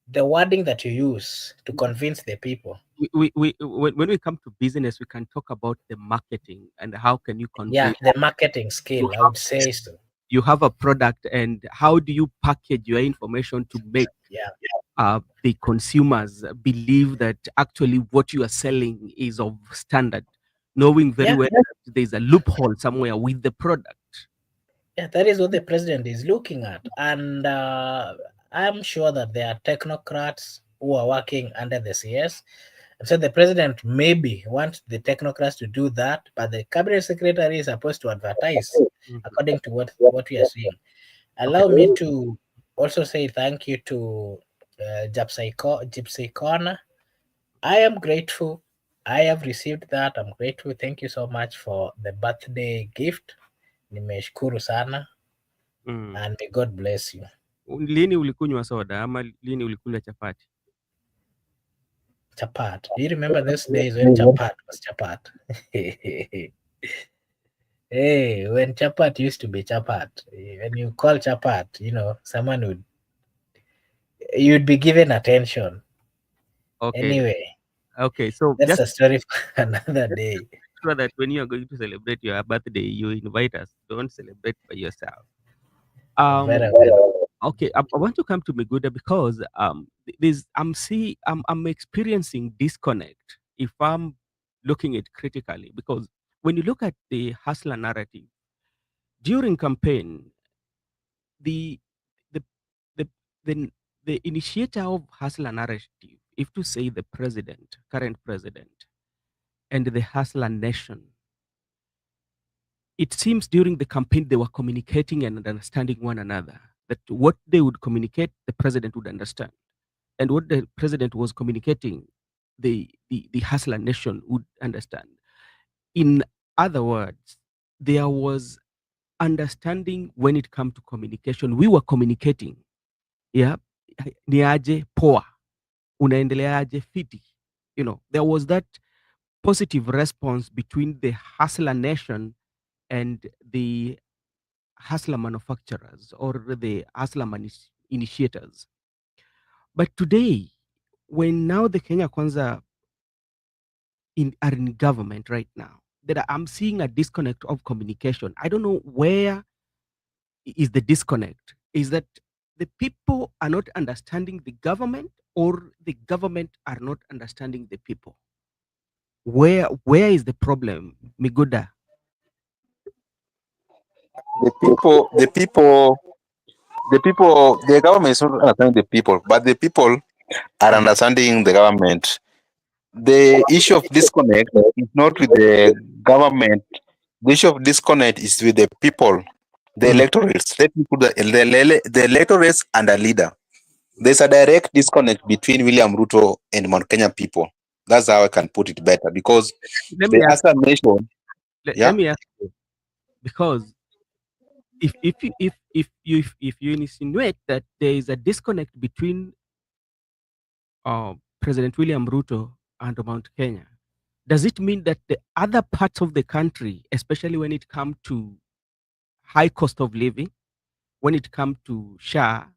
The wording that you use to convince the people. When we come to business, we can talk about the marketing and how can you Yeah, convey the marketing you skill, I have would say so. you have a product and how do you package your information to make Yeah, the consumers believe that actually what you are selling is of standard, knowing very yeah, well that there's a loophole somewhere with the product. yeah. That is what the president is looking at, and I'm sure that there are technocrats who are working under the CS. And so the president maybe wants the technocrats to do that, but the cabinet secretary is supposed to advertise Mhm. according to what we are seeing. Okay. Allow me to also say thank you to Gypsy Corner. I am grateful. I have received that. I'm grateful. Thank you so much for the birthday gift. Nimeshukuru sana, Mm. and may God bless you. Lini ulikunywa soda ama lini ulikula chapati? Chapat. Do you remember those days when Chapat was Chapat? Hey, when Chapat used to be Chapat, when you call Chapat, someone you'd be given attention. Okay. Anyway, Okay. So that's just a story for another day. sure that when you are going to celebrate your birthday, you invite us. Don't celebrate by yourself. Very Um, well. okay, I want to come to Miguda because I'm experiencing disconnect if I'm looking at critically because when you look at the hustler narrative during campaign, the the the the, the initiator of hustler narrative, if to say the president, current president, and the hustler nation, it seems during the campaign they were communicating and understanding one another. That what they would communicate, the president would understand, and what the president was communicating, the hustler nation would understand. In other words, there was understanding when it comes to communication. We were communicating, yeah, ni aje poa, unaendeleaje fiti. There was that positive response between the hustler nation and the hustler manufacturers or the hustler initiators. But today, when now the Kenya Kwanza are in government right now, I'm seeing a disconnect of communication. I don't know where is the disconnect. Is that the people are not understanding the government or the government are not understanding the people? Where is the problem, Miguda? The people, the people, the people, the government is not understanding the people, but the people are Mm, understanding the government. The issue of disconnect is not with the government. The issue of disconnect is with the people, the mm. electorates. Let me put the electorates and a leader. There's a direct disconnect between William Ruto and Mount Kenya people. That's how I can put it better because Let the me ask. Asa nation, Let yeah, me ask you because if you insinuate that there is a disconnect between President William Ruto and Mount Kenya, does it mean that the other parts of the country, especially when it comes to high cost of living, when it comes to SHA,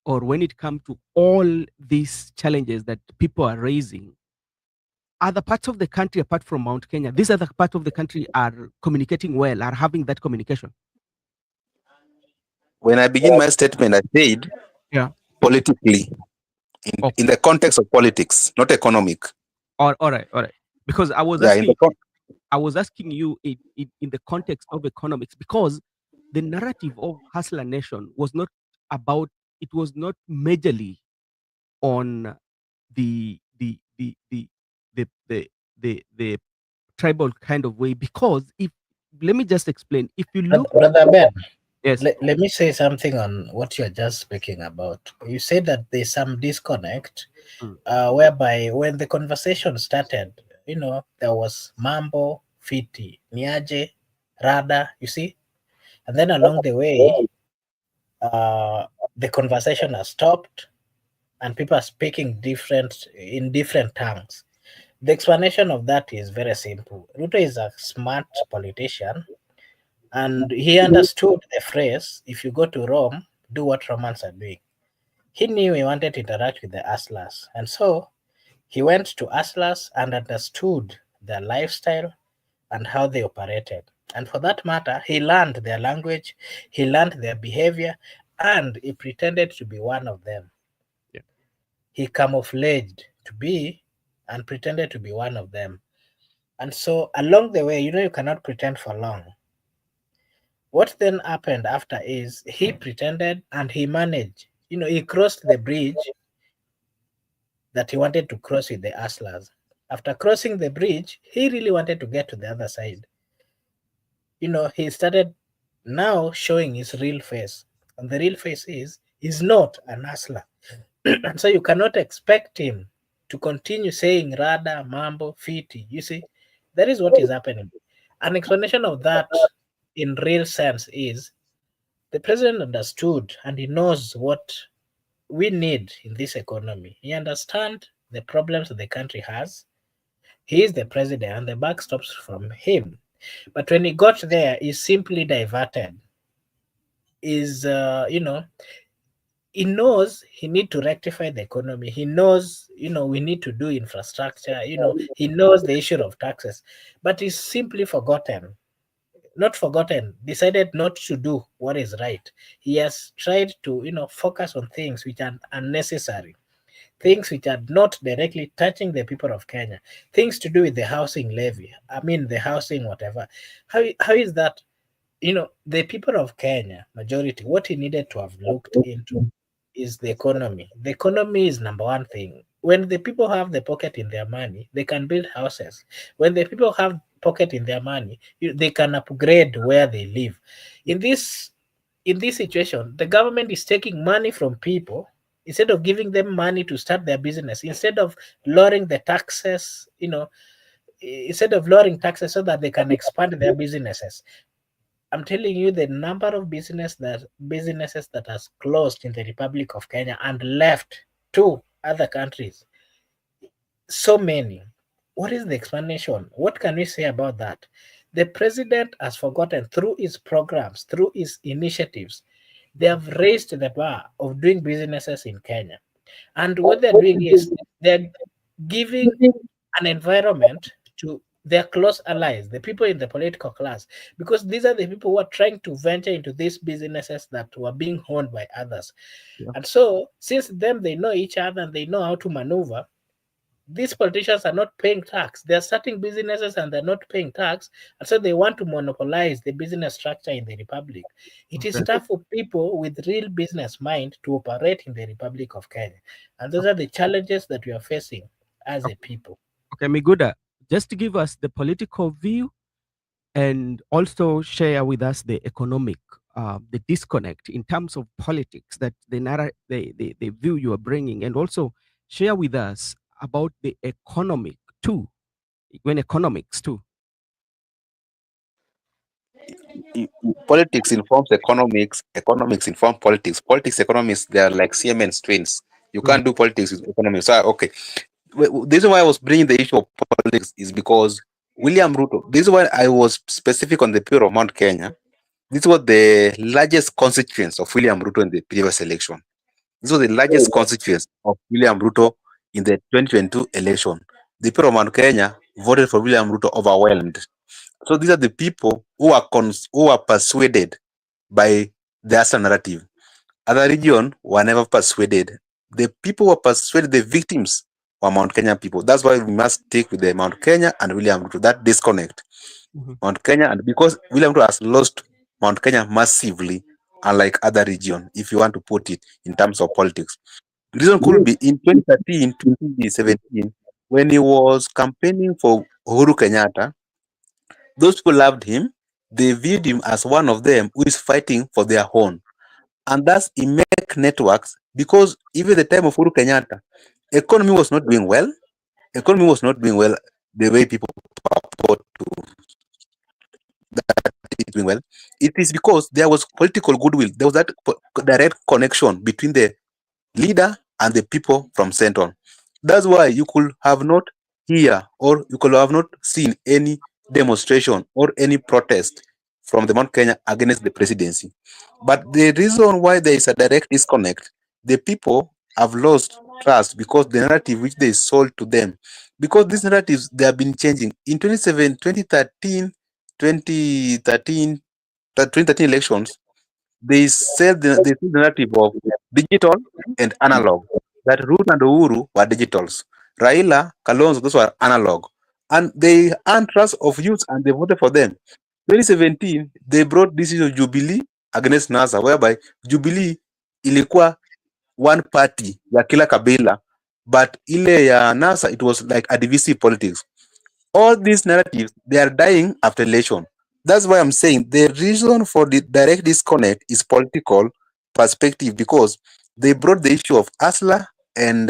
or when it comes to all these challenges that people are raising, other parts of the country apart from Mount Kenya, these other parts of the country are communicating well, are having that communication? when I begin my statement, I said Yeah. politically, in Okay. the context of politics, not economic. All right. All right. Because Yeah, in the I was asking you in the context of economics because the narrative of Hustler Nation was not about, it was not majorly on the the the the tribal kind of way. Because if, let me just explain, if you look, Brother Ben, yes. let me say something on what you're just speaking about. You said that there's some disconnect, Mm, whereby when the conversation started, there was mambo, fiti, niaje, rada, you see? And then along the way, the conversation has stopped and people are speaking in different tongues. The explanation of that is very simple. Ruto is a smart politician and he understood the phrase, if you go to Rome, do what Romans are doing. He knew he wanted to interact with the hustlers. And so he went to hustlers and understood their lifestyle and how they operated. And for that matter, he learned their language, he learned their behavior, and he pretended to be one of them. Yeah. He camouflaged to be and pretended to be one of them. And so along the way, you cannot pretend for long. What then happened after is he pretended and he managed. He crossed the bridge that he wanted to cross with the hustlers. After crossing the bridge, he really wanted to get to the other side. He started now showing his real face. And the real face is he's not an hustler. And so you cannot expect him to continue saying Rada, Mambo, Fiti. You see, that is what is happening. An explanation of that in real sense is the president understood and he knows what we need in this economy. He understands the problems the country has. He is the president and the buck stops from him. But when he got there, he simply diverted. He knows he need to rectify the economy. He knows, we need to do infrastructure. He knows the issue of taxes, but he's simply decided not to do what is right. He has tried to, focus on things which are unnecessary, things which are not directly touching the people of Kenya, things to do with the housing levy. I mean, the housing, whatever. How is that? The people of Kenya, majority, what he needed to have looked into is the economy. The economy is number one thing. When the people have the pocket in their money, they can build houses. When the people have pocket in their money, they can upgrade where they live. In this situation, the government is taking money from people instead of giving them money to start their business, instead of lowering the taxes, instead of lowering taxes so that they can expand their businesses. I'm telling you the number of businesses that has closed in the Republic of Kenya and left to other countries. So many. What is the explanation? What can we say about that? The president has forgotten through his programs, through his initiatives, they have raised the bar of doing businesses in Kenya. And what they're doing is they're giving an environment to their close allies, the people in the political class, because these are the people who are trying to venture into these businesses that were being owned by others. Yeah. And so, since them they know each other and they know how to maneuver, these politicians are not paying tax. They're starting businesses and they're not paying tax. And so they want to monopolize the business structure in the Republic. It is Okay. tough for people with real business mind to operate in the Republic of Kenya. And those are the challenges that we are facing as a people. Okay, Miguda, just to give us the political view and also share with us the economic, the disconnect in terms of politics that the view you are bringing, and also share with us about the economic too, when economics too. Politics informs economics, economics inform politics. Politics, economics, they are like Siemens twins. You Mm. can't do politics with economics. So, okay. The reason why I was bringing the issue of politics is because William Ruto, this is why I was specific on the people of Mount Kenya. This was the largest constituency of William Ruto in the previous election. This was the largest constituency of William Ruto in the 2022 election. The people of Mount Kenya voted for William Ruto overwhelmed. So these are the people who are persuaded by the Asa narrative. Other region were never persuaded. The people who were persuaded, the victims were Mount Kenya people. That's why we must stick with the Mount Kenya and William Ruto. That disconnect. Mm-hmm. Mount Kenya, and because William Ruto has lost Mount Kenya massively, unlike other region, if you want to put it in terms of politics. The reason could be in 2013, 2017, when he was campaigning for Uhuru Kenyatta, those people loved him. They viewed him as one of them who is fighting for their own. And thus he make networks, because even the time of Uhuru Kenyatta, economy was not doing well. Economy was not doing well the way people purport to, that it doing well, it is because there was political goodwill. There was that direct connection between the leader and the people from Central. That's why you could have not hear or you could have not seen any demonstration or any protest from the Mount Kenya against the presidency. But the reason why there is a direct disconnect, the people have lost trust because the narrative which they sold to them, because these narratives they have been changing. In 2013 elections, they said the narrative of digital and analog. That Ruto and Uhuru were digitals. Raila, Kalonzo, those were analog. And they earned trust of youth and they voted for them. 2017, they brought this issue of Jubilee against NASA, whereby Jubilee ilikuwa one party ya kila kabila, but ile ya NASA, it was like a divisive politics. All these narratives, they are dying after election. That's why I'm saying the reason for the direct disconnect is political perspective, because they brought the issue of Asla and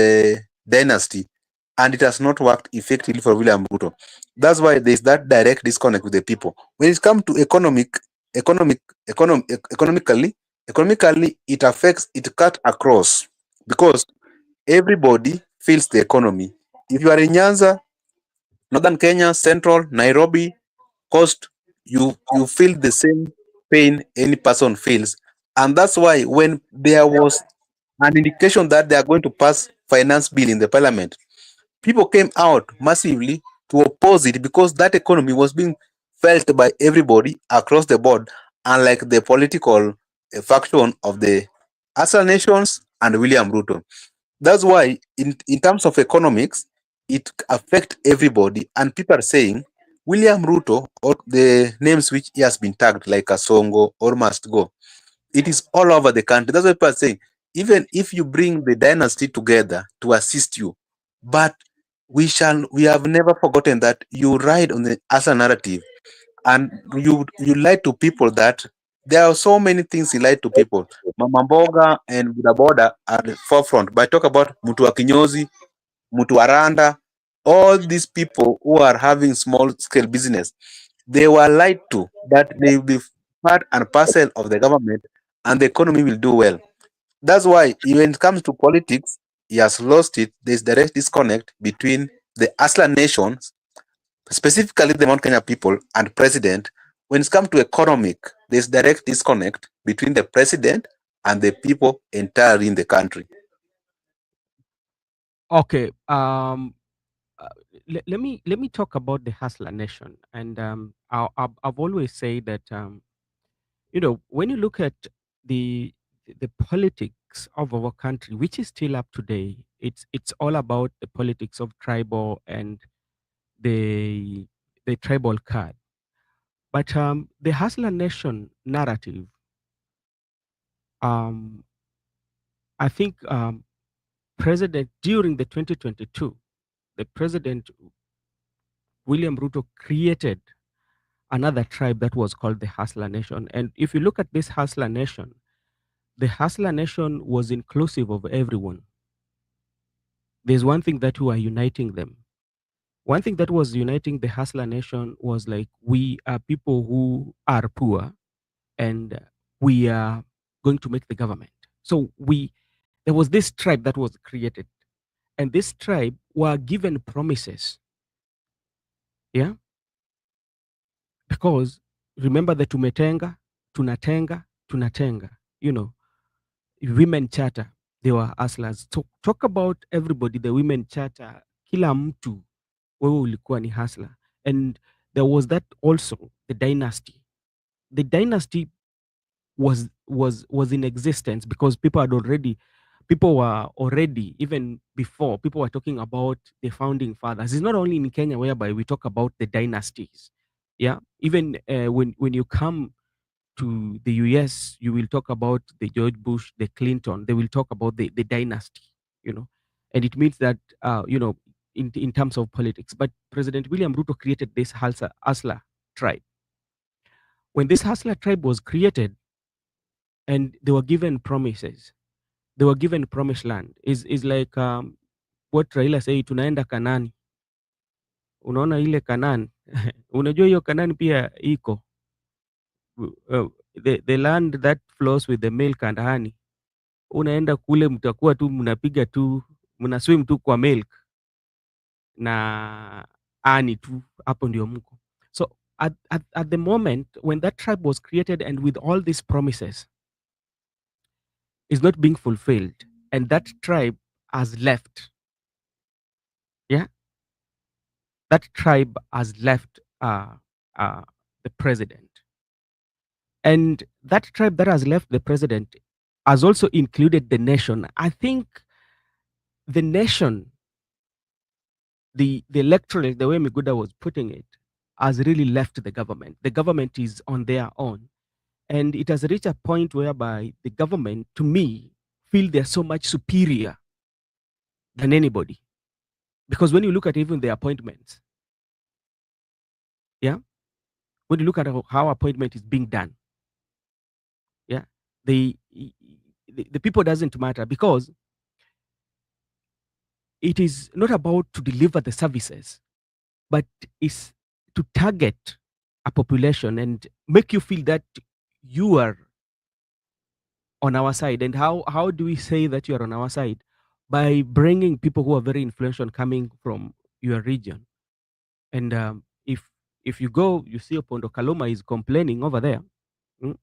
Dynasty, and it has not worked effectively for William Ruto. That's why there's that direct disconnect with the people. When it comes to economically, it affects, it cut across, because everybody feels the economy. If you are in Nyanza, Northern Kenya, Central, Nairobi, Coast, you feel the same pain any person feels. And that's why when there was an indication that they are going to pass finance bill in the parliament, people came out massively to oppose it, because that economy was being felt by everybody across the board, unlike the political faction of the Asa nations and William Ruto. That's why, in terms of economics, it affect everybody, and people are saying William Ruto, or the names which he has been tagged like Kasongo or Must Go, it is all over the country. That's why people are saying, even if you bring the dynasty together to assist you, but we have never forgotten that you ride on the as a narrative, and you lie to people that there are so many things he lied to people. Mama Mboga and Buda Boda are the forefront. But talk about Mutu wa Kinyozi, Mutu wa Randa, all these people who are having small scale business, they were lied to that they will be part and parcel of the government and the economy will do well. That's why when it comes to politics, he has lost it. There's direct disconnect between the Aslan nations, specifically the Mount Kenya people, and president. When it comes to economic, there's direct disconnect between the president and the people entirely in the country. Okay. Let me talk about the hustler nation, and I've always said that when you look at the the politics of our country, which is still up today, it's all about the politics of tribal and the the tribal card. But the hustler nation narrative, um, I think president during the 2022, the president William Ruto created another tribe that was called the hustler nation. And if you look at this hustler nation, the hustler nation was inclusive of everyone. There's one thing that were uniting them. One thing that was uniting the hustler nation was like, we are people who are poor, and we are going to make the government. So there was this tribe that was created, and this tribe were given promises. Yeah, because remember the tumetenga, tunatenga, tunatenga. Women charter, they were hustlers. So talk about everybody, the women charter, kila mtu wewe ulikuwa ni hustler. And there was that also, the dynasty. The dynasty was in existence because people were already, even before, people were talking about the founding fathers. It's not only in Kenya whereby we talk about the dynasties. Yeah, even when you come to the US, you will talk about the George Bush, the Clinton. They will talk about the dynasty, and it means that in terms of politics. But President William Ruto created this Hustler tribe. When this Hustler tribe was created, and they were given promises, they were given promised land. Is like what Raila say, tunaenda Kanani. Unaona ile Kanani, unajua hiyo Kanani pia iko the land that flows with the milk and honey, unaenda kule, mtakuwa tu mnapiga tu, mna swim tu kwa milk na honey tu, hapo ndio mko. So at the moment when that tribe was created and with all these promises is not being fulfilled, and that tribe has left, yeah, that tribe has left uh, the president. And that tribe that has left the president has also included the nation. I think the nation, the electorate, the way Miguda was putting it, has really left the government. The government is on their own. And it has reached a point whereby the government, to me, feel they're so much superior than anybody. Because when you look at even the appointments, yeah, when you look at how appointment is being done, yeah, the the people doesn't matter, because it is not about to deliver the services, but is to target a population and make you feel that you are on our side. And how do we say that you are on our side? By bringing people who are very influential coming from your region. And if you go, you see Opondo Kaluma is complaining over there. Mm.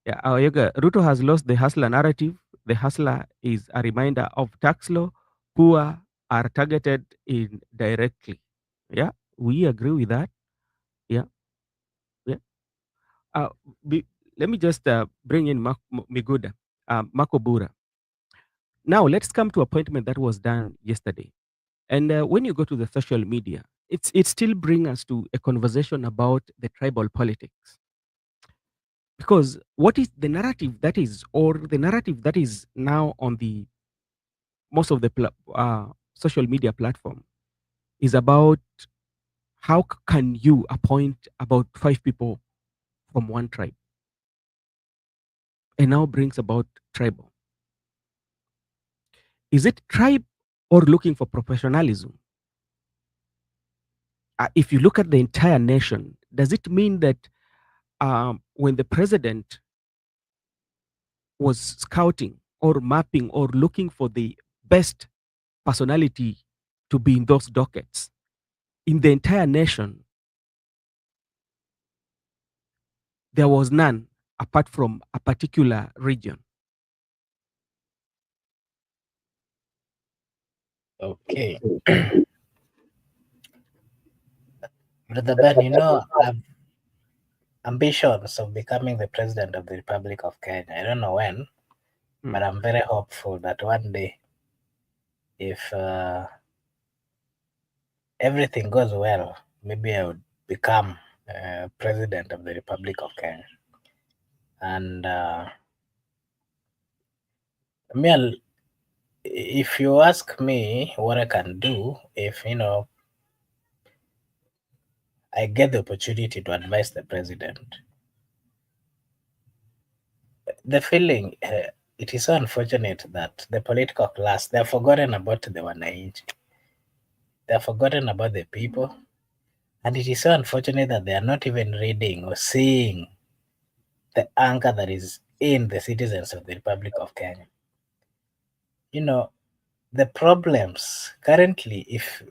Yeah, Ruto has lost the hustler narrative. The hustler is a reminder of tax law. Poor are targeted indirectly. Yeah, we agree with that. Yeah, yeah. Uh, be, Let me just bring in Miguda, Makobura. Now let's come to appointment that was done yesterday. And when you go to the social media, it still brings us to a conversation about the tribal politics. Because what is the narrative that is, or the narrative that is now on the most of the social media platform, is about how can you appoint about 5 people from one tribe, and now brings about tribal. Is it tribe or looking for professionalism? If you look at the entire nation, does it mean that when the president was scouting or mapping or looking for the best personality to be in those dockets in the entire nation, there was none apart from a particular region? Okay. Brother Ben, I've ambitions of becoming the president of the Republic of Kenya. I don't know when, but I'm very hopeful that one day, if everything goes well, maybe I would become president of the Republic of Kenya. And if you ask me what I can do, if I get the opportunity to advise the president, the feeling, it is so unfortunate that the political class, they've forgotten about the wananchi. They've forgotten about the people. And it is so unfortunate that they are not even reading or seeing the anger that is in the citizens of the Republic of Kenya. The problems currently, if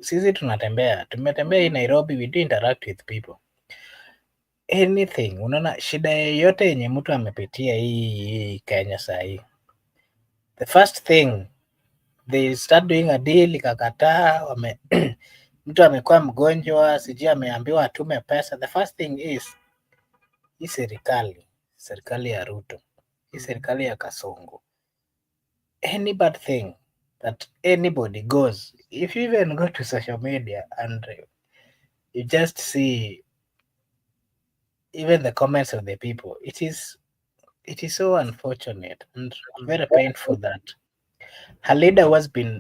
sisi tumetembea in Nairobi, we do interact with people. Anything, unaona shida yoyote yenye mtu amepitia hii Kenya sahii, the first thing they start doing a deal, ikakataa, mtu amekuwa mgonjwa, sijui ameambiwa atume pesa. The first thing is hii serikali ya Ruto, hii serikali ya Kasongo, any bad thing that anybody goes, if you even go to social media and you just see even the comments of the people, it is so unfortunate and very painful that a leader was been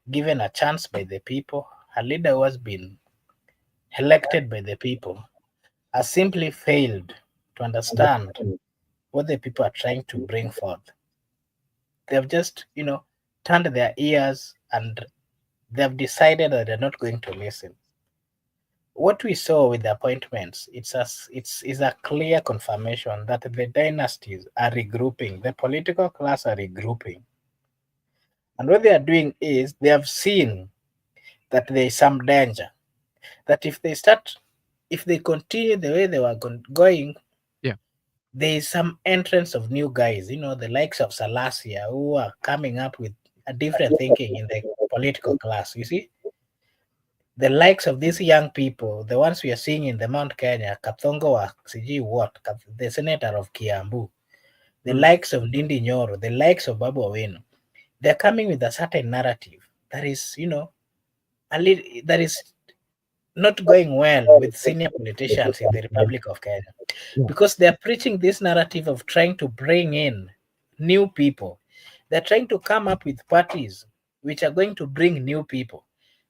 given a chance by the people, a leader was been elected by the people, has simply failed to understand what the people are trying to bring forth. They have just turned their ears and they have decided that they're not going to listen. what we saw with the appointments, it's is a clear confirmation that the dynasties are regrouping, the political class are regrouping. And what they are doing is they have seen that there is some danger. That if they continue the way they were going, Yeah. there is some entrance of new guys, the likes of Salasia, who are coming up with a different thinking in the political class. You see, the likes of these young people, the ones we are seeing in the Mount Kenya, Kathongo wa Siji what, the senator of Kiambu, the Mm. likes of Ndindi Nyoro, the likes of Babu Owino, they're coming with a certain narrative that is, that is not going well with senior politicians in the Republic of Kenya, Yeah. because they're preaching this narrative of trying to bring in new people. They're trying to come up with parties which are going to bring new people.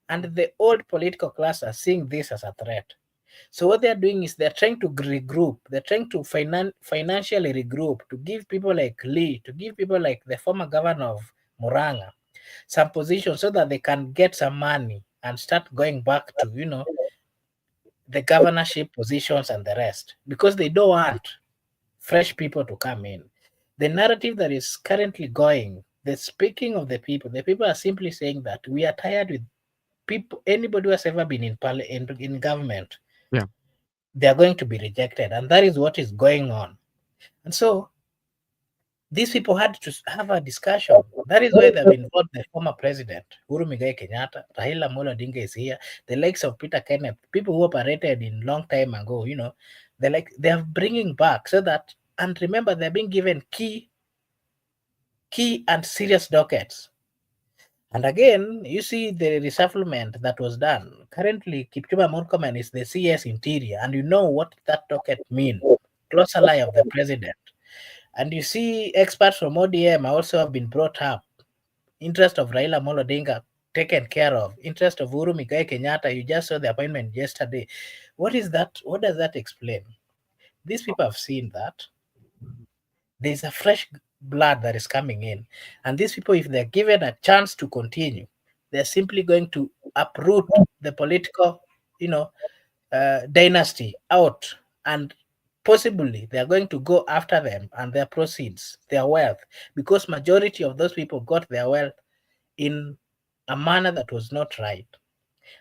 And the old political class are seeing this as a threat. So what they're doing is they're trying to regroup. They're trying to financially regroup, to give people like Lee, to give people like the former governor of Muranga some position so that they can get some money and start going back to, the governorship positions and the rest, because they don't want fresh people to come in. The narrative that is currently going, the speaking of the people are simply saying that we are tired with people, anybody who has ever been in government, Yeah. they are going to be rejected. And that is what is going on. And so these people had to have a discussion. That is why they've involved the former president, Uhuru Muigai Kenyatta, Raila Amolo Odinga is here, the likes of Peter Kenneth, people who operated in long time ago, they are bringing back so that, and remember, they're being given key and serious dockets. And again, you see the reshufflement that was done. Currently, Kipchumba Murkomen is the CS Interior, and you know what that docket mean. Close ally of the president. And you see experts from ODM also have been brought up. Interest of Raila Amolo Odinga taken care of. Interest of Uhuru Muigai Kenyatta, you just saw the appointment yesterday. What is that? What does that explain? These people have seen that there's a fresh blood that is coming in, and these people, if they're given a chance to continue, they're simply going to uproot the political, dynasty out, and possibly they are going to go after them and their proceeds, their wealth, because majority of those people got their wealth in a manner that was not right,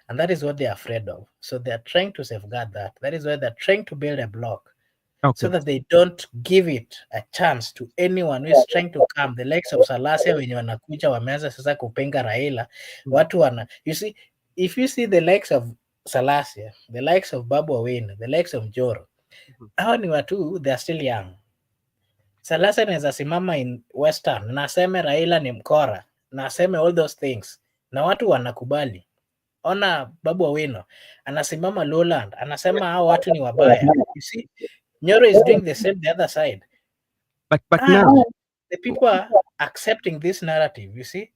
and that is what they're afraid of. So they're trying to safeguard that. That is why they're trying to build a block so Okay. that they don't give it a chance to anyone who is trying to come, the likes of Salasia wenye wanakuja wameanza sasa kupinga Raila. Mm. Watu wana, you see, if you see the likes of Salasia, the likes of Babu Owino, the likes of Joro, Mhm. hao ni watu, they are still young. Salasia anaweza simama in Western na aseme Raila ni mkora na aseme all those things na watu wanakubali. Ona Babu Owino anasimama Lowland anasema hao watu ni wabaya. You see, Nyoro is doing the same the other side. But And now, the people are accepting this narrative, you see.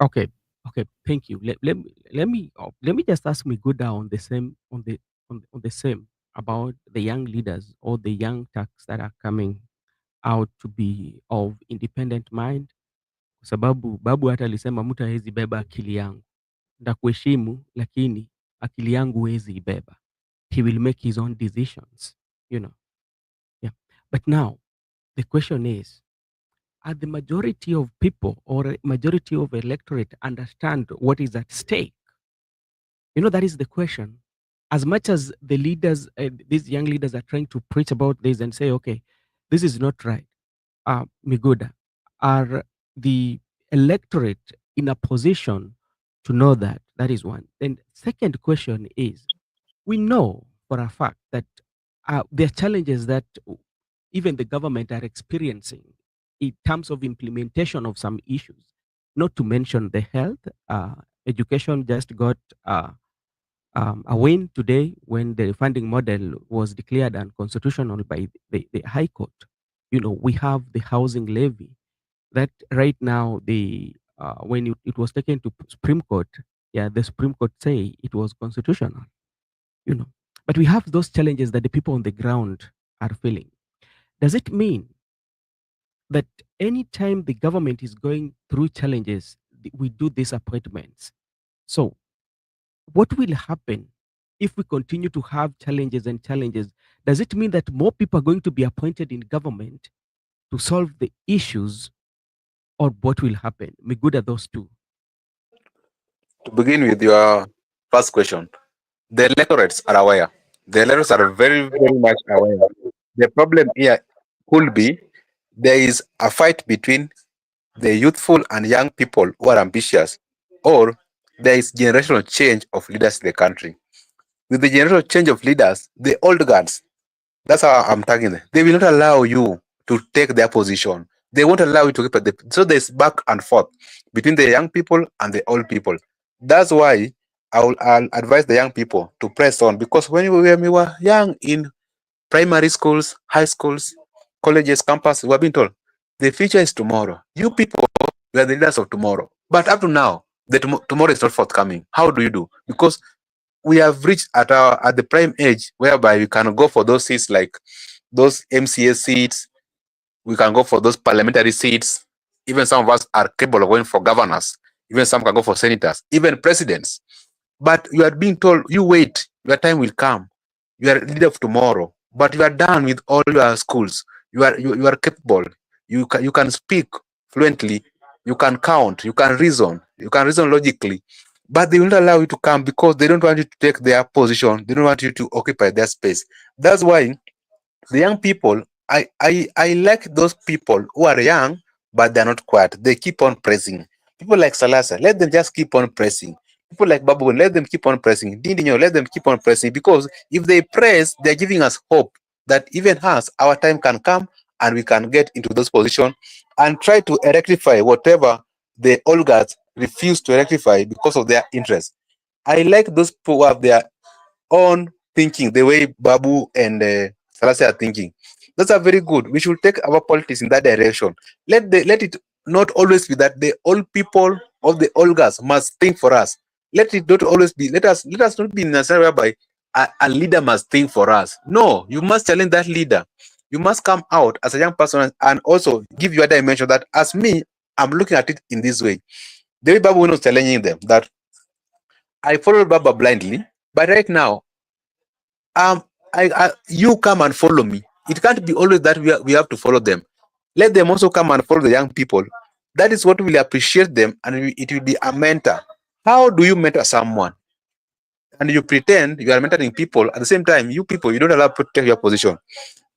okay, okay, thank you. Let me just ask me go down the same on the same about the young leaders or the young turks that are coming out to be of independent mind, kwa sababu babu hata alisema mtu hawezi beba akili yangu, ndakuheshimu lakini akili yangu huwezi ibeba. He will make his own decisions, you know. Yeah. But now the question is, are the majority of people or a majority of electorate understand what is at stake? That is the question. As much as the leaders, these young leaders are trying to preach about this and say, okay, this is not right. Miguda, are the electorate in a position to know that? That is one. Then second question is, we know for a fact that there are challenges that even the government are experiencing in terms of implementation of some issues, not to mention the health. Education just got a win today when the funding model was declared unconstitutional by the High Court. We have the housing levy that right now when it was taken to Supreme Court, yeah, the Supreme Court say it was constitutional. you know. But we have those challenges that the people on the ground are feeling. Does it mean that anytime the government is going through challenges, we do these appointments? So what will happen if we continue to have challenges and challenges, does it mean that more people are going to be appointed in government to solve the issues, or what will happen? Me good at those two. To begin with your first question, the electorates are aware. The electorates are very, very much aware. The problem here could be there is a fight between the youthful and young people who are ambitious, or there is generational change of leaders in the country. With the generational change of leaders, the old guards, that's how I'm tagging them. They will not allow you to take their position. They won't allow you to keep it. So there's back and forth between the young people and the old people. That's why I'll advise the young people to press on, because when we were young in primary schools, high schools, colleges, campus, we were being told the future is tomorrow. You people, we are the leaders of tomorrow. But up to now, the tomorrow is not forthcoming. How do you do? Because we have reached at the prime age whereby we can go for those seats like those MCA seats, we can go for those parliamentary seats. Even some of us are capable of going for governors. Even some can go for senators, even presidents. But you are being told, you wait, your time will come. You are leader of tomorrow. But you are done with all your schools. You are capable. You can speak fluently. You can count. You can reason. You can reason logically. But they will not allow you to come because they don't want you to take their position. They don't want you to occupy their space. That's why the young people, I like those people who are young, but they're not quiet. They keep on pressing. People like Salasa, let them just keep on pressing. People like Babu, let them keep on pressing. Dindinyo, let them keep on pressing. Because if they press, they're giving us hope that even us, our time can come and we can get into those positions and try to rectify whatever the old guards refuse to rectify because of their interest. I like those people who have their on thinking the way Babu and Salasi are thinking. Those are very good. We should take our politics in that direction. Let it not always be that the old people of the old guys must think for us. Let it not always be. Let us not be in a scenario whereby a leader must think for us. No, you must challenge that leader. You must come out as a young person and also give your dimension that as me, I'm looking at it in this way. The way Babu was challenging them that I followed Baba blindly, but right now um you come and follow me. It can't be always that we have to follow them. Let them also come and follow the young people. That is what will appreciate them, and it will be a mentor. How do you mentor someone and you pretend you are mentoring people at the same time? You people, you don't allow people to take your position.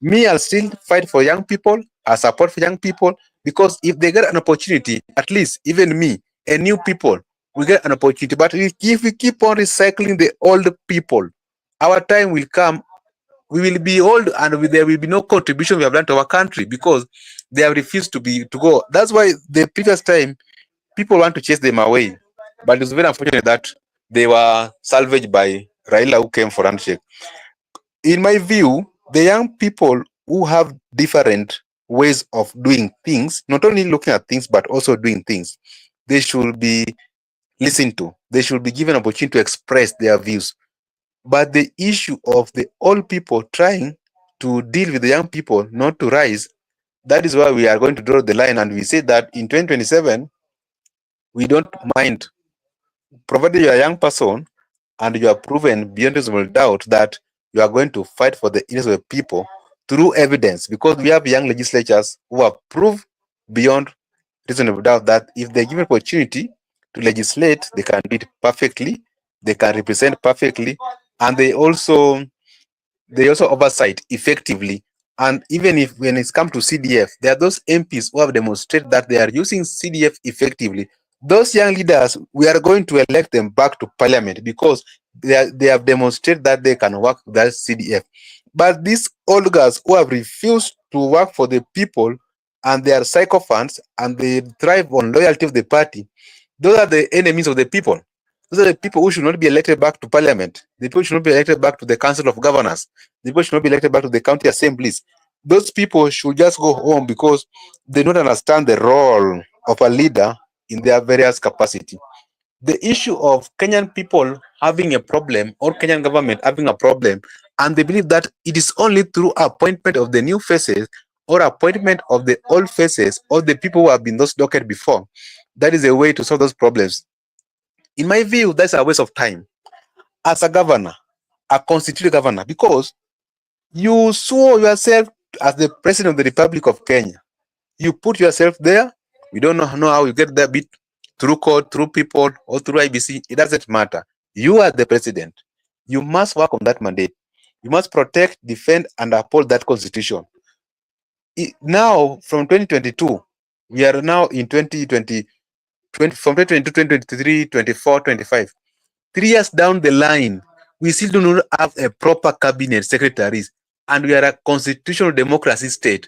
Me, I'll still fight for young people. I support for young people, because if they get an opportunity, at least even me and new people we get an opportunity. But if we keep on recycling the old people, our time will come, we will be old, and there will be no contribution we have done to our country because they have refused to go. That's why the previous time people want to chase them away, but it's very unfortunate that they were salvaged by Raila, who came for handshake. In my view, the young people who have different ways of doing things, not only looking at things but also doing things, they should be listened to. They should be given opportunity to express their views. But the issue of the old people trying to deal with the young people not to rise, that is why we are going to draw the line, and we say that in 2027, we don't mind, provided you are a young person and you are proven beyond reasonable doubt that you are going to fight for the interests of the people through evidence, because we have young legislators who have proved beyond reasonable doubt that if they give opportunity to legislate, they can do it perfectly, they can represent perfectly, and they also oversight effectively. And even if when it's come to CDF, there are those MPs who have demonstrated that they are using CDF effectively. Those young leaders, we are going to elect them back to parliament because they have demonstrated that they can work with that CDF. But these old guys who have refused to work for the people, and they are sycophants and they thrive on loyalty of the party, those are the enemies of the people. Those are the people who should not be elected back to parliament. The people should not be elected back to the council of governors. The people should not be elected back to the county assemblies. Those people should just go home because they don't understand the role of a leader in their various capacity. The issue of Kenyan people having a problem, or Kenyan government having a problem, and they believe that it is only through appointment of the new faces or appointment of the old faces or the people who have been those docket before, that is a way to solve those problems. In my view, that's a waste of time. As a governor, a constituted governor, because you swore yourself as the president of the Republic of Kenya. You put yourself there. We don't know how you get there, bit through court, through people, or through IBC. It doesn't matter. You are the president. You must work on that mandate. You must protect, defend, and uphold that constitution. Now, from 2022, we are now in 2020, from 2022, 2023, 24, 25. 3 years down the line, we still do not have a proper cabinet secretaries, and we are a constitutional democracy state.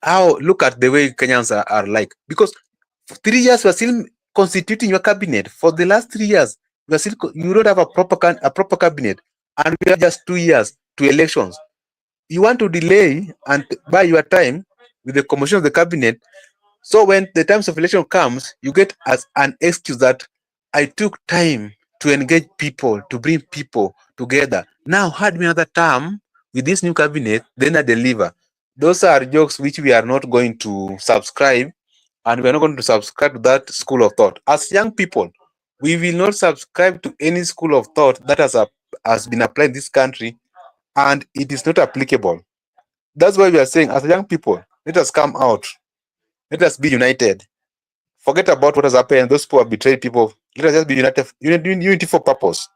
Look at the way Kenyans are like, because for 3 years we are still constituting your cabinet. For the last 3 years, you don't have a proper cabinet, and we are just 2 years to elections. You want to delay and buy your time with the composition of the cabinet, so when the times of election comes, you get as an excuse that I took time to engage people, to bring people together. Now had me another term with this new cabinet, then I deliver. Those are jokes which we are not going to subscribe, and we are not going to subscribe to that school of thought. As young people, we will not subscribe to any school of thought that has been applied in this country, and it is not applicable. That's why we are saying, as young people, let us come out. Let us be united. Forget about what has happened. Those people have betrayed people. Let us just be united. Unity for purpose.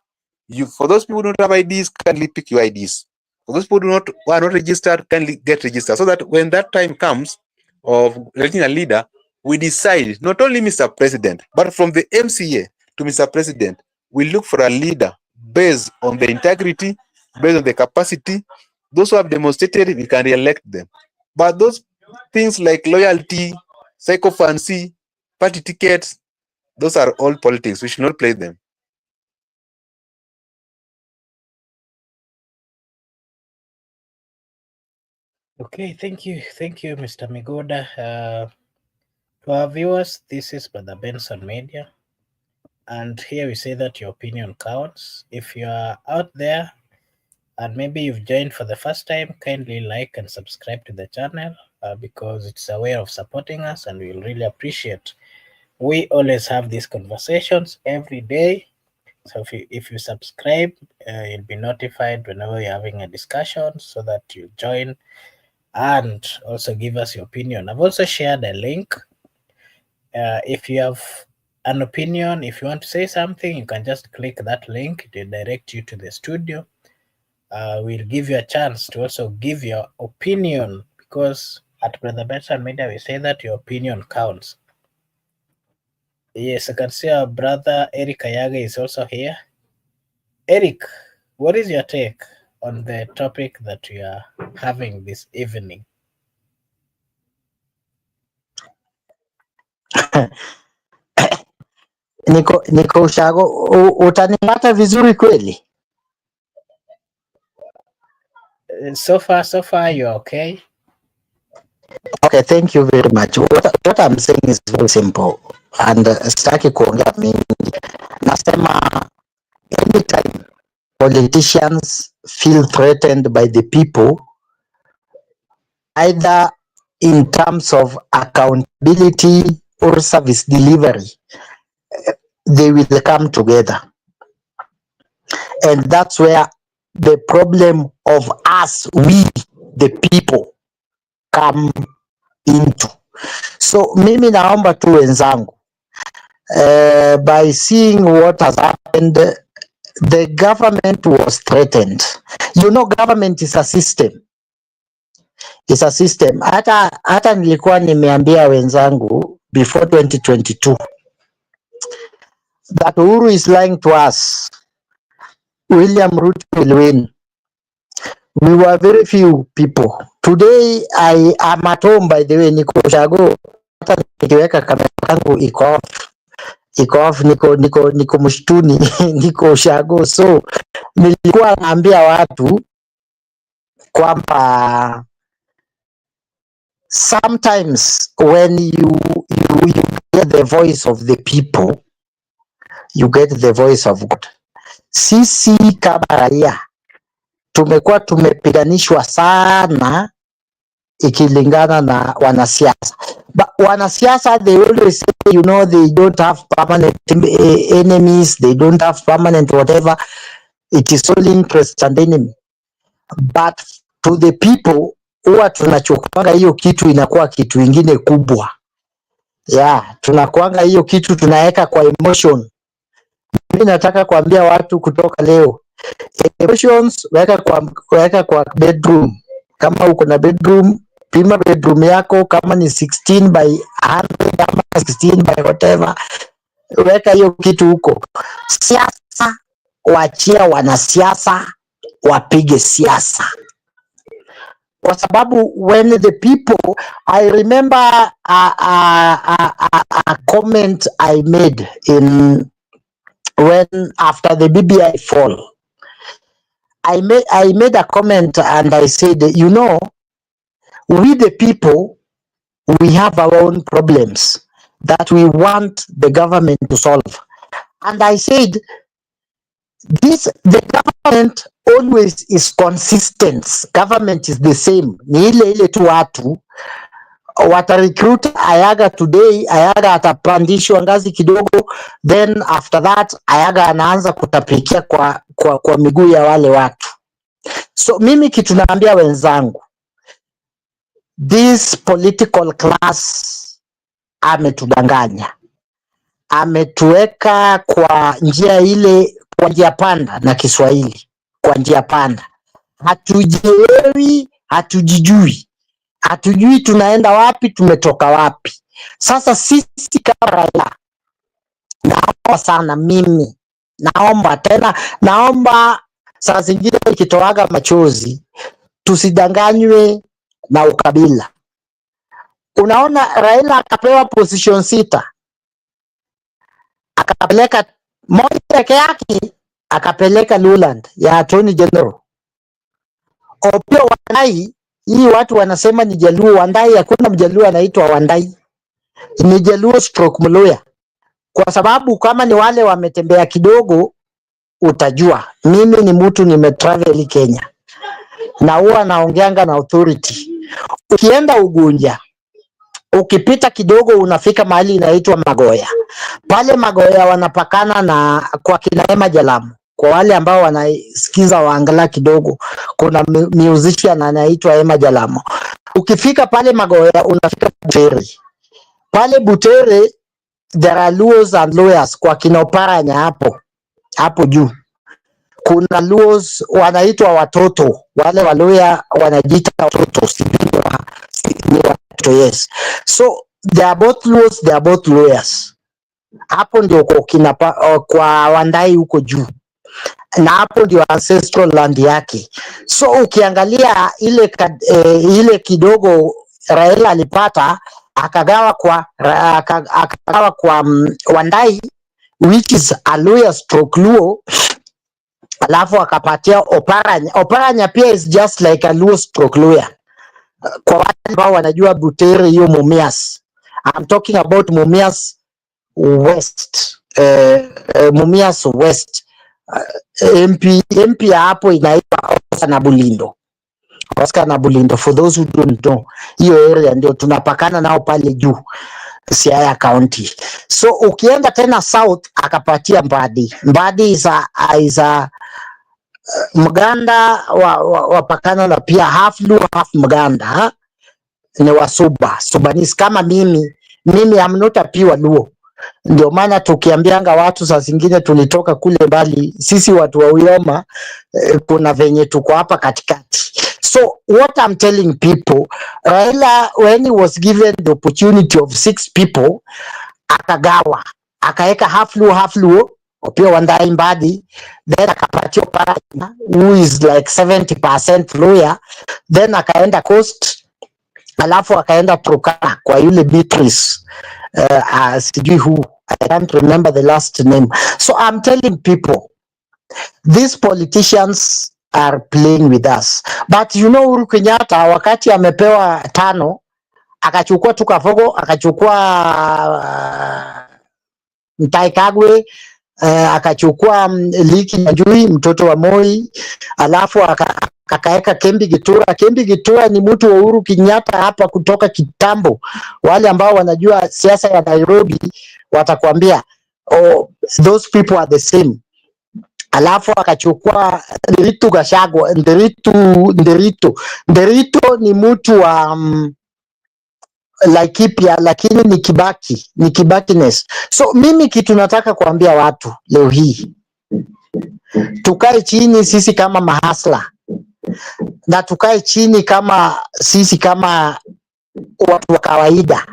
For those people who don't have IDs, kindly pick your IDs. For those people who are not registered, kindly get registered. So that when that time comes of electing a leader, we decide, not only Mr. President, but from the MCA to Mr. President, we look for a leader based on the integrity, based on the capacity. Those who have demonstrated, we can re-elect them. But those things like loyalty, psychophancy, party tickets, those are all politics. We should not play them. Okay, thank you, Mr. Migoda. To our viewers, this is Brother Benson Media, and here we say that your opinion counts. If you are out there and maybe you've joined for the first time, kindly like and subscribe to the channel because it's a way of supporting us, and we'll really appreciate. We always have these conversations every day. So if you subscribe, you'll be notified whenever we're having a discussion, so that you join and also give us your opinion. I've also shared a link. If you have an opinion, if you want to say something, you can just click that link. It will direct you to the studio. We'll give you a chance to also give your opinion, because at Brother Benson Media, we say that your opinion counts. Yes, I can see our brother Eric Ayaga is also here. Eric, what is your take on the topic that we are having this evening? Niko Ushago, utanipata vizuri kweli? So far, you're okay. Okay, thank you very much. What I'm saying is very simple, and sitaki kuongea mingi. Nasema anytime politicians feel threatened by the people, either in terms of accountability or service delivery, they will come together. And that's where the problem of us, we, the people, come into. So mimi naomba tu wenzangu, by seeing what has happened, the government was threatened. You know, government is a system. It's a system. Hata nilikuwa nimeambia wenzangu before 2022 that Uhuru is lying to us. William Ruto will win. We were very few people. Today I am at home, by the way, niko Ushago. Hata nikiweka kamera yangu iko off, niko mshtuni, niko Ushago. So nilikuwa naambia watu kwamba sometimes when you get the voice of the people, you get the voice of God. Sisi kama raia tumekuwa tumepiganishwa sana ikilingana na wanasiasa. But wanasiasa, they always say, you know, they don't have permanent enemies, they don't have permanent whatever. it is only interest and enemy, but to the people huwa tunachukuanga hiyo kitu inakuwa kitu ingine kubwa. Yeah, tunakuanga hiyo kitu tunaweka kwa emotion. Mimi nataka kuambia watu kutoka leo, emotions weka kwa bedroom. Kama uko na bedroom, pima bedroom yako, kama ni 16 by 100 ama 16 by whatever, weka hiyo kitu huko. Siasa, wachia wanasiasa wapige siasa, kwa sababu when the people, I remember a comment I made in when after the BBI fall, I made a comment and I said, you know, we the people, we have our own problems that we want the government to solve. And I said, the government always is consistent. Government is the same. Ni ile tu watu wata recruit Ayaga today, Ayaga atapandishwa ngazi kidogo, then after that Ayaga anaanza kutapikia kwa miguu ya wale watu. So mimi kitu naambia wenzangu, this political class ametudanganya, ametuweka kwa njia ile, kwa njia panda na Kiswahili, kwa njia panda. Hatujielewi, hatujijui, hatujui tunaenda wapi, tumetoka wapi. Sasa sisi kama raia, naomba sana, mimi naomba tena, naomba saa zingine ikitoaga machozi, tusidanganywe na ukabila. Unaona Raila akapewa position 6, akapeleka moja peke yake, akapeleka Luland ya Attorney General. Opio Wandai, hii watu wanasema ni Jaluo. Wandai, hakuna Mjaluo anaitwa Wandai, ni Jaluo stroke Mluya. Kwa sababu kama ni wale wametembea kidogo, utajua mimi ni mtu nimetravel Kenya na huwa naongeanga na authority. Ukienda Ugunja, ukipita kidogo unafika mahali inaitwa Magoya. Pale Magoya wanapakana na kwa kina Ema Jalamu. Kwa wale ambao wanasikiza waangala kidogo, kuna musician anaitwa Ema Jalamu. Ukifika pale Magoya unafika Butere. Pale Butere there are Luos and lawyers kwa kina Oparanya hapo juu. Kuna Luos wanaitwa watoto, wale waloya wanajiita watoto, ni watoto, yes. So they are both Luos, they are both lawyers. Hapo ndio kwa Wandai huko juu, na hapo ndio ancestral land yake. So ukiangalia ile kidogo Raila alipata, akagawa kwa Wandai, which is a lawyer stroke Luo, alafu akapatia Oparanya. Oparanya pia is just like a Luo stroke lawyer. Kwa wale ambao wanajua Butere, hiyo Mumias, I'm talking about Mumias West, Mumias West. MP hapo inaitwa Oscar na Bulindo. For those who don't know, hiyo area ndio tunapakana nao pale juu, Siaya County. So ukienda tena south, akapatia Mbadi is a Mganda wapakana na pia half Luo half Mganda, ni Wasuba, Subanis. Kama mimi I'm not a pure Luo. Ndio maana tukiambianga watu saa zingine tulitoka kule mbali, sisi watu wa Uyoma, kuna venye tuko hapa katikati. So what I'm telling people, Raila when he was given the opportunity of 6 people, akagawa, akaeka half Luo, Opio Wandai Mbadi, then akapatia Oparanya who is like 70% lawyer, then akaenda Coast, alafu akaenda Turkana kwa yule Beatrice, sijui who, I can't remember the last name. So I'm telling people, these politicians are playing with us. But you know, Uhuru Kenyatta wakati amepewa 5, akachukua tu Kafogo, akachukua Mutahi Kagwe, akachukua Liki Njui, mtoto wa Moi, alafu akaweka Kembi Gitura. Kembi Gitura ni mtu wa Uhuru Kenyatta hapa kutoka kitambo. Wale ambao wanajua siasa ya Nairobi watakwambia, oh, those people are the same. alafu akachukua Nderitu Gachagua. Nderito ni mtu wa Laikipia, lakini ni Kibakines. So mimi kitu nataka kuambia watu leo hii, tukae chini sisi kama mahasla, na tukae chini kama sisi kama watu wa kawaida,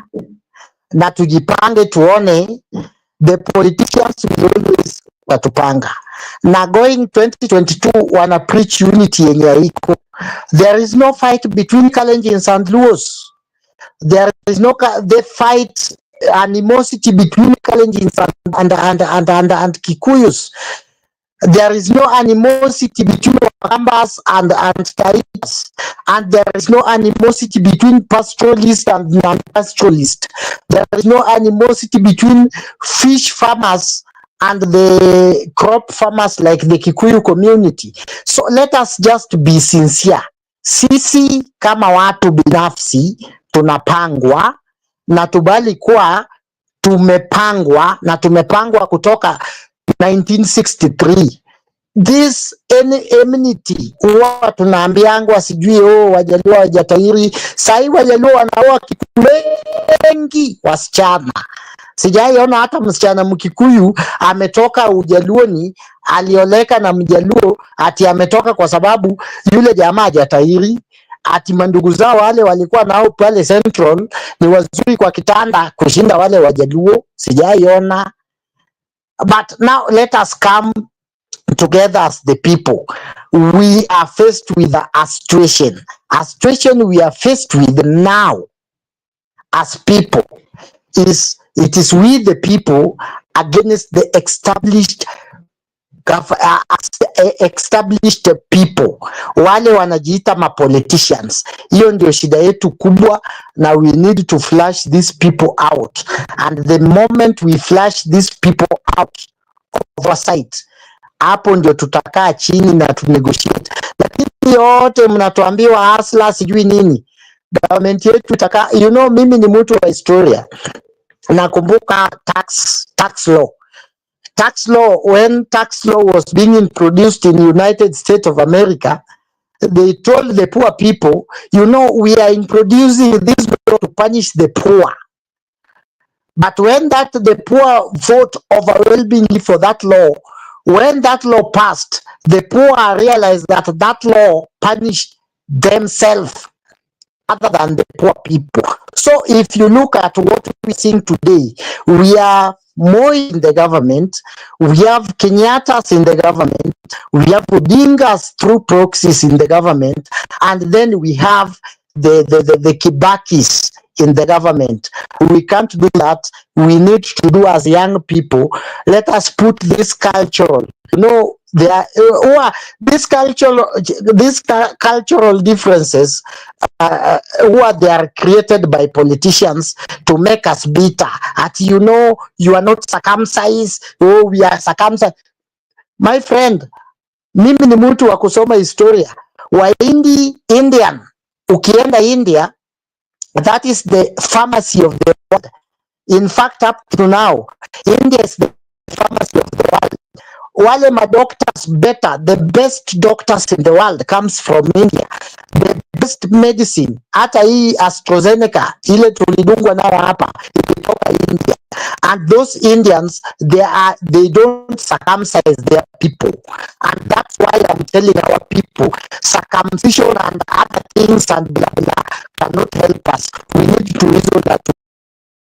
na tujipange, tuone the politicians will always watupanga. Na going 2022 wana preach unity yenye iko. There is no fight between Kalenjins and Luos. There is no the fight animosity between Kalenjins and Kikuyus. There is no animosity between Wakambas and Taitas, and there is no animosity between pastoralist and non-pastoralist. There is no animosity between fish farmers and the crop farmers like the Kikuyu community. So let us just be sincere. Sisi kama watu binafsi tunapangwa, na tubali kuwa tumepangwa kutoka 1963. This enmity huwa tunaambiangwa sijui Wajaluo wajatairi. Sahi Wajaluo wanaoa Kikuyu wengi wasichana. Sijaiona hata msichana Mkikuyu ametoka Ujaluoni alioleka na Mjaluo ati ametoka kwa sababu yule jamaa hajatairi. Ati mandugu zao wale walikuwa nao pale Central ni wazuri kwa kitanda kushinda wale Wajaluo. Sijaiona. But now let us come together as the people. We are faced with a situation. A situation we are faced with now as people it is we the people against the established people, wale wanajiita ma politicians. Hiyo ndio shida yetu kubwa, na we need to flush these people out, and the moment we flush these people out oversight, hapo ndio tutakaa chini na tu negotiate. Lakini yote mnatuambiwa hasla sijui nini, government yetu itakaa. Mimi ni mtu wa historia, nakumbuka tax law. When tax law was being introduced in the United States of America, they told the poor people, we are introducing this law to punish the poor. But when the poor vote overwhelmingly for that law, when that law passed, the poor realized that law punished themselves other than the poor people. So if you look at what we're seeing today, we are Moi in the government, we have Kenyatas in the government, we have Odingas through proxies in the government, and then we have the Kibakis in the government. We can't do that. We need to do as young people. Let us put this cultural, these cultural differences, they are created by politicians to make us bitter. You are not circumcised. We are circumcised. My friend, mimi ni mtu wa kusoma historia. Indian, ukienda India, that is the pharmacy of the world. In fact, up to now, India is the pharmacy of the world. Wale doctors better, the best doctors in the world comes from India. The best medicine, hata hii AstraZeneca, ile tulidungwa nao hapa, ilitoka India. And those Indians, they don't circumcise their people. And that's why I'm telling our people, circumcision and other things and blah blah cannot help us. We need to reason that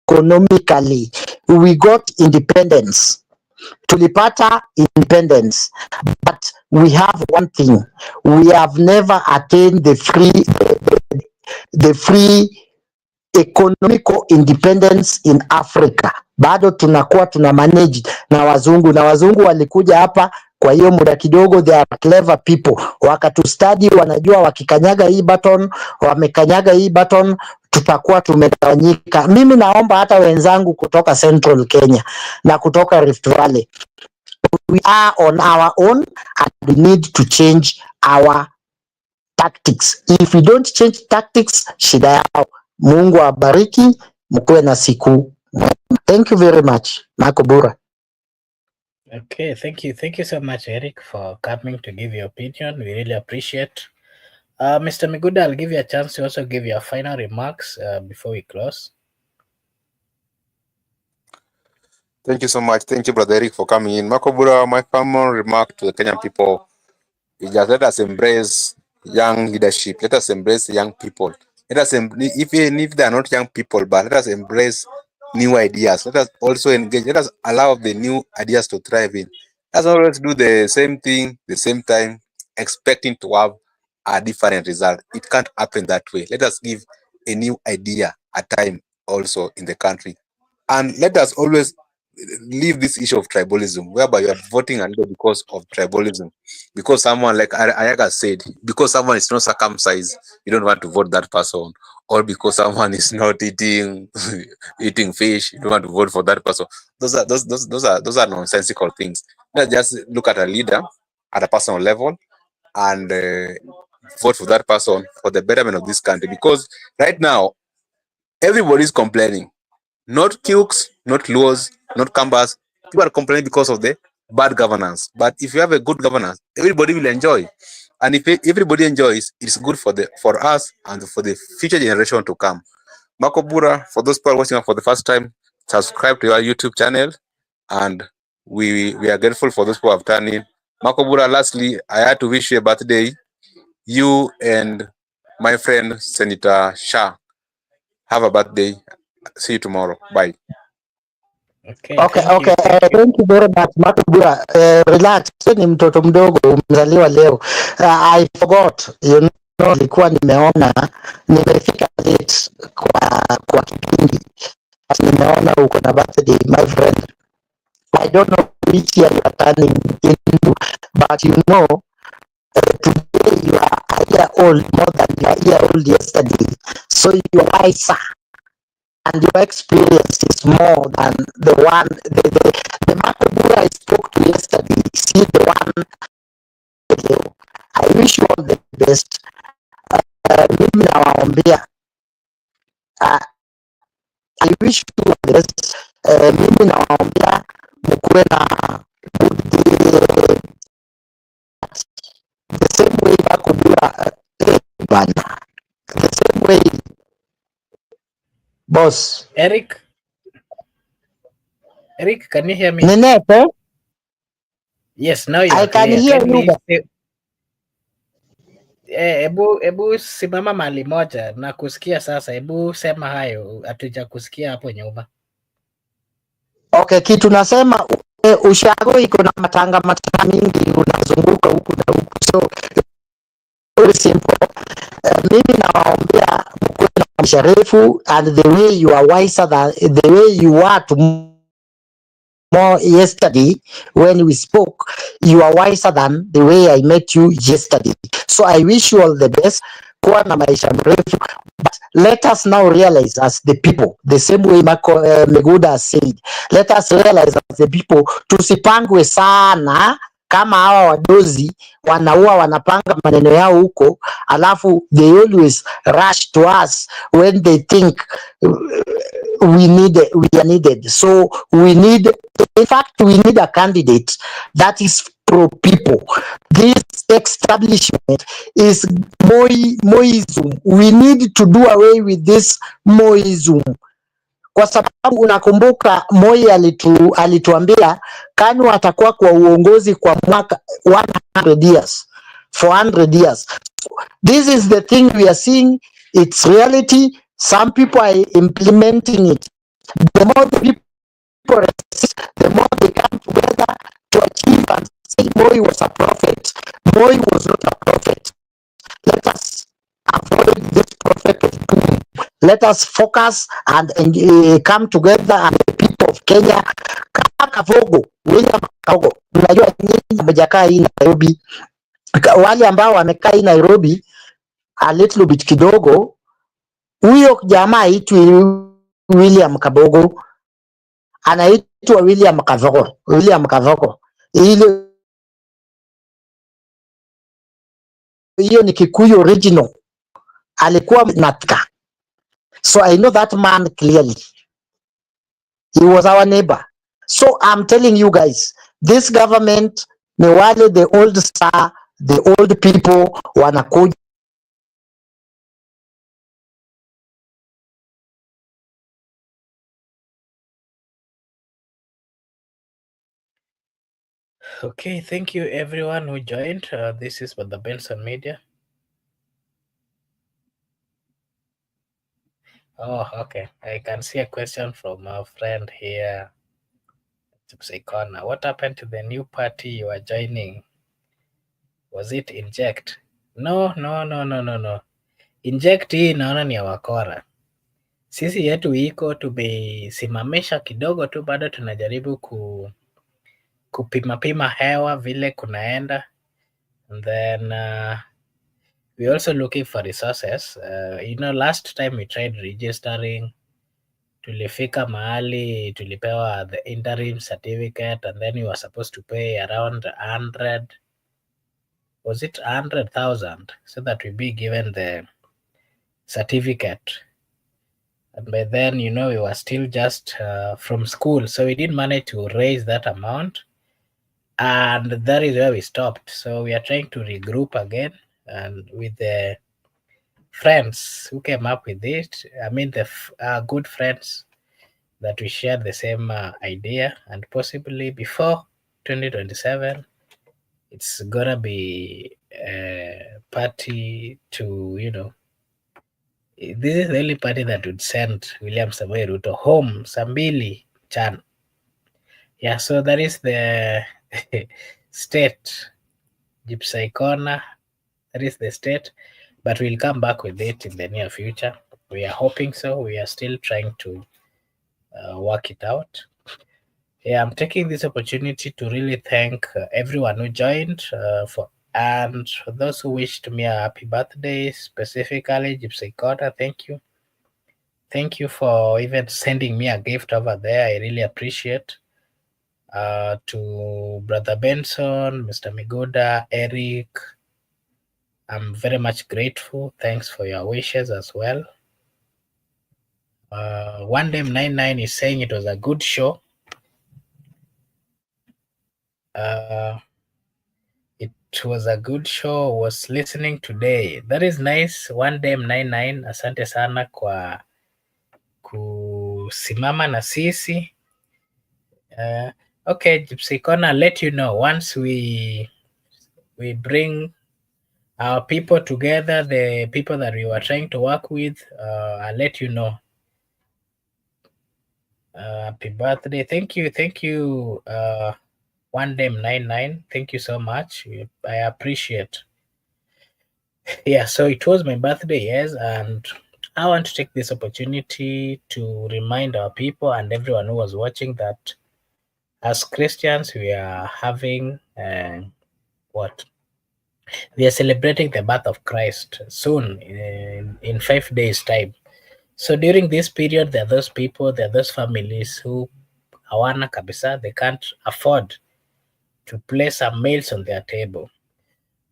economically we got independence. Tulipata independence, but we have one thing: we have never attained the free economical independence in Africa. Bado tunakuwa tuna manage na wazungu walikuja hapa kwa hiyo muda kidogo. They are clever people, wakatustudy, wanajua wakikanyaga hii button, wamekanyaga hii button, tutakuwa tumegawanyika. Mimi naomba hata wenzangu kutoka Central Kenya na kutoka Rift Valley, we are on our own and we need to change our tactics. If we don't change tactics, shida yao. Mungu abariki, mkuwe na siku. Thank you very much. Makobura. Okay, thank you so much, Eric, for coming to give your opinion. We really appreciate. Mr. Miguda, I'll give you a chance to also give your final remarks before we close. Thank you so much. Thank you, Brother Eric, for coming in. Makobura, my final remark to the Kenyan people is just let us embrace young leadership. Let us embrace young people. Let us, even if they are not young people, but let us embrace new ideas. Let us also engage. Let us allow the new ideas to thrive in. Let's always do the same thing, the same time, expecting to have a different result. It can't happen that way. Let us give a new idea at time also in the country. And let us always leave this issue of tribalism, whereby you are voting and because of tribalism, because someone like Ayaga said, because someone is not circumcised, you don't want to vote that person, or because someone is not eating eating fish, you don't want to vote for that person. Those are nonsensical things. Let's just look at a leader at a personal level and vote for that person for the betterment of this country. Because right now everybody is complaining. Not Kukes, not Luos, not Kambas. People are complaining because of the bad governance. But if you have a good governance, everybody will enjoy. And if everybody enjoys, it's good for us and for the future generation to come. Makobura, for those people watching for the first time, subscribe to our YouTube channel. And we are grateful for those people who have turned in. Makobura, lastly, I had to wish you a birthday. You and my friend, Senator Shah, have a birthday. See you tomorrow. Bye. Okay, Okay, thank you. thank you very much Matubura. Relax, ni mtoto mdogo umezaliwa leo. I forgot, nilikuwa nimeona nimefika late kwa kipindi, nimeona uko na birthday my friend. I don't know which year you are turning into, but today you are a year old more than you are a year old yesterday, so you are wiser and your experience is more than the one the Makobura I spoke to yesterday. See the one. I wish you all the best. Mimi nawaombea. I wish you all the best. Mimi nawaombea mkuwe na the same way Makobura bana. The same way boss. Eric, can you hear me? Ninete? Yes, now you I are can clear. hear Kindly you. Ebu simama mali moja na kusikia sasa. Ebu sema hayo, hatuja kusikia hapo nyuma. Okay, kitu nasema ushago iko na matanga mingi, unazunguka huku na huku, so very simple. Mimi nawaombea mkuwe na maisha refu, and the way you are wiser than the way you were more yesterday when we spoke, you are wiser than the way I met you yesterday. So I wish you all the best. Kuwa na maisha mrefu. But let us now realize as the people, the same way Meguda said, let us realize as the people, tusipangwe sana kama hawa wadozi wanapanga maneno yao huko, alafu they always rush to us when they think we are needed. So in fact, we need a candidate that is pro people. This establishment is Moism. We need to do away with this Moism. Kwa sababu unakumbuka Moi alituambia KANU atakuwa kwa uongozi kwa mwaka 100 years, 400 years. This is the thing we are seeing. It's reality. Some people are implementing it. The more the people resist, the more they come together to achieve and say Moi was a prophet. Moi was not a prophet. Let us avoid this prophet of doom. Let us focus and come together and the people of Kenya. Kavogo, William Kago, unajua nyinyi mmejakaa hii Nairobi, wale ambao wamekaa hii Nairobi a little bit kidogo, huyo jamaa aitwi William Kabogo, anaitwa William Kavogo. Hiyo ni Kikuyu original, alikuwa natka. So I know that man clearly. He was our neighbor. So I'm telling you guys, This government ni wale the old star, the old people wanakuja Okay, thank you everyone who joined. This is the Benson Media. Oh, okay. I can see a question from our friend here. Corner. What happened to the new party you are joining? Was it Inject? No. Inject hii naona ni ya wakora. Sisi yetu iko tumesimamisha kidogo tu, bado tunajaribu kupima hewa vile kunaenda, and then we also looking for resources. Last time we tried registering, tulifika mahali tulipewa the interim certificate, and then we were supposed to pay around 100, was it 100,000, so that we be given the certificate. And by then, we were still just from school, so we didn't manage to raise that amount, and that is where we stopped. So we are trying to regroup again, and with the friends who came up with it, I mean the good friends that we shared the same idea, and possibly before 2027 it's gonna be a party to, this is the only party that would send William Samoei Ruto home Sambili Chan. Yeah, so that is the state. Gypsy Corner, that is the state, but we'll come back with it in the near future. We are hoping so. We are still trying to work it out. Yeah, I'm taking this opportunity to really thank everyone who joined and for those who wished me a happy birthday, specifically Gypsy Corner. Thank you. Thank you for even sending me a gift over there. I really appreciate. To Brother Benson, Mr. Miguda, Eric, I'm very much grateful. Thanks for your wishes as well. One Day 99 is saying it was a good show. It was a good show. Was listening today. That is nice. One Day 99, asante sana kwa kusimama na sisi. Okay, Gypsy Corner, I'll let you know once we bring our people together, the people that we were trying to work with. I'll let you know. Happy birthday. Thank you. One Day 99. Thank you so much. I appreciate. Yeah, so it was my birthday, yes, and I want to take this opportunity to remind our people and everyone who was watching that as Christians, we are having what? We are celebrating the birth of Christ soon in 5 days' time. So during this period, there are those people, there are those families who hawana kabisa, they can't afford to place some meals on their table.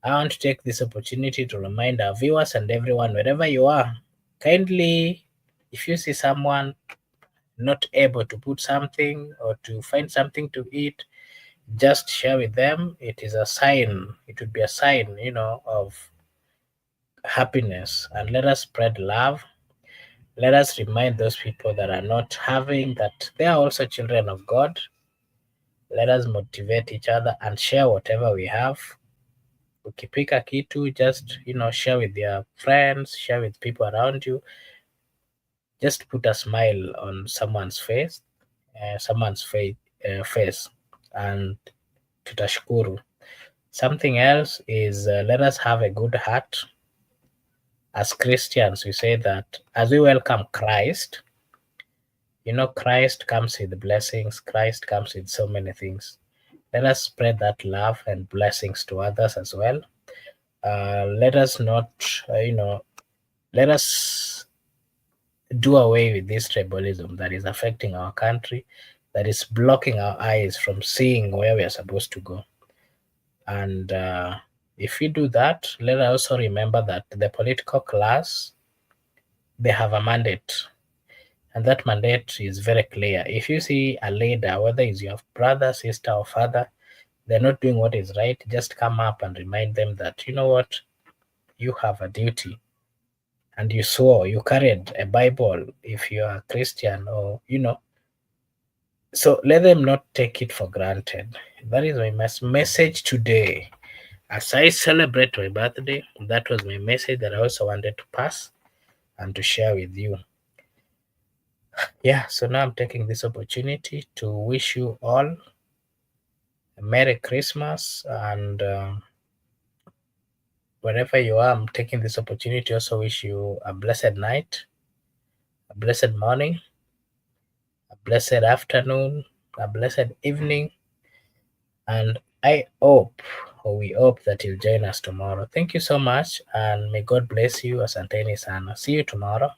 I want to take this opportunity to remind our viewers and everyone, wherever you are, kindly, if you see someone not able to put something or to find something to eat, just share with them. It is a sign, it would be a sign, of happiness. And let us spread love. Let us remind those people that are not having that they are also children of God. Let us motivate each other and share whatever we have. Ukipika kitu, just share with your friends, share with people around you. Just put a smile on someone's face, face, and tutashukuru. Something else is let us have a good heart. As Christians, we say that as we welcome Christ, Christ comes with blessings. Christ comes with so many things. Let us spread that love and blessings to others as well. Let us not, let us do away with this tribalism that is affecting our country, that is blocking our eyes from seeing where we are supposed to go. And if we do that, let us also remember that the political class, they have a mandate. And that mandate is very clear. If you see a leader, whether it's your brother, sister, or father, they're not doing what is right, just come up and remind them that, you know what, you have a duty. And you swore, you carried a Bible if you are a Christian, or, so let them not take it for granted. That is my message today. As I celebrate my birthday, that was my message that I also wanted to pass and to share with you. Yeah, so now I'm taking this opportunity to wish you all a Merry Christmas, and wherever you are, I'm taking this opportunity to also wish you a blessed night, a blessed morning, a blessed afternoon, a blessed evening, and I hope, or we hope, that you'll join us tomorrow. Thank you so much, and may God bless you. Asanteni sana. See you tomorrow.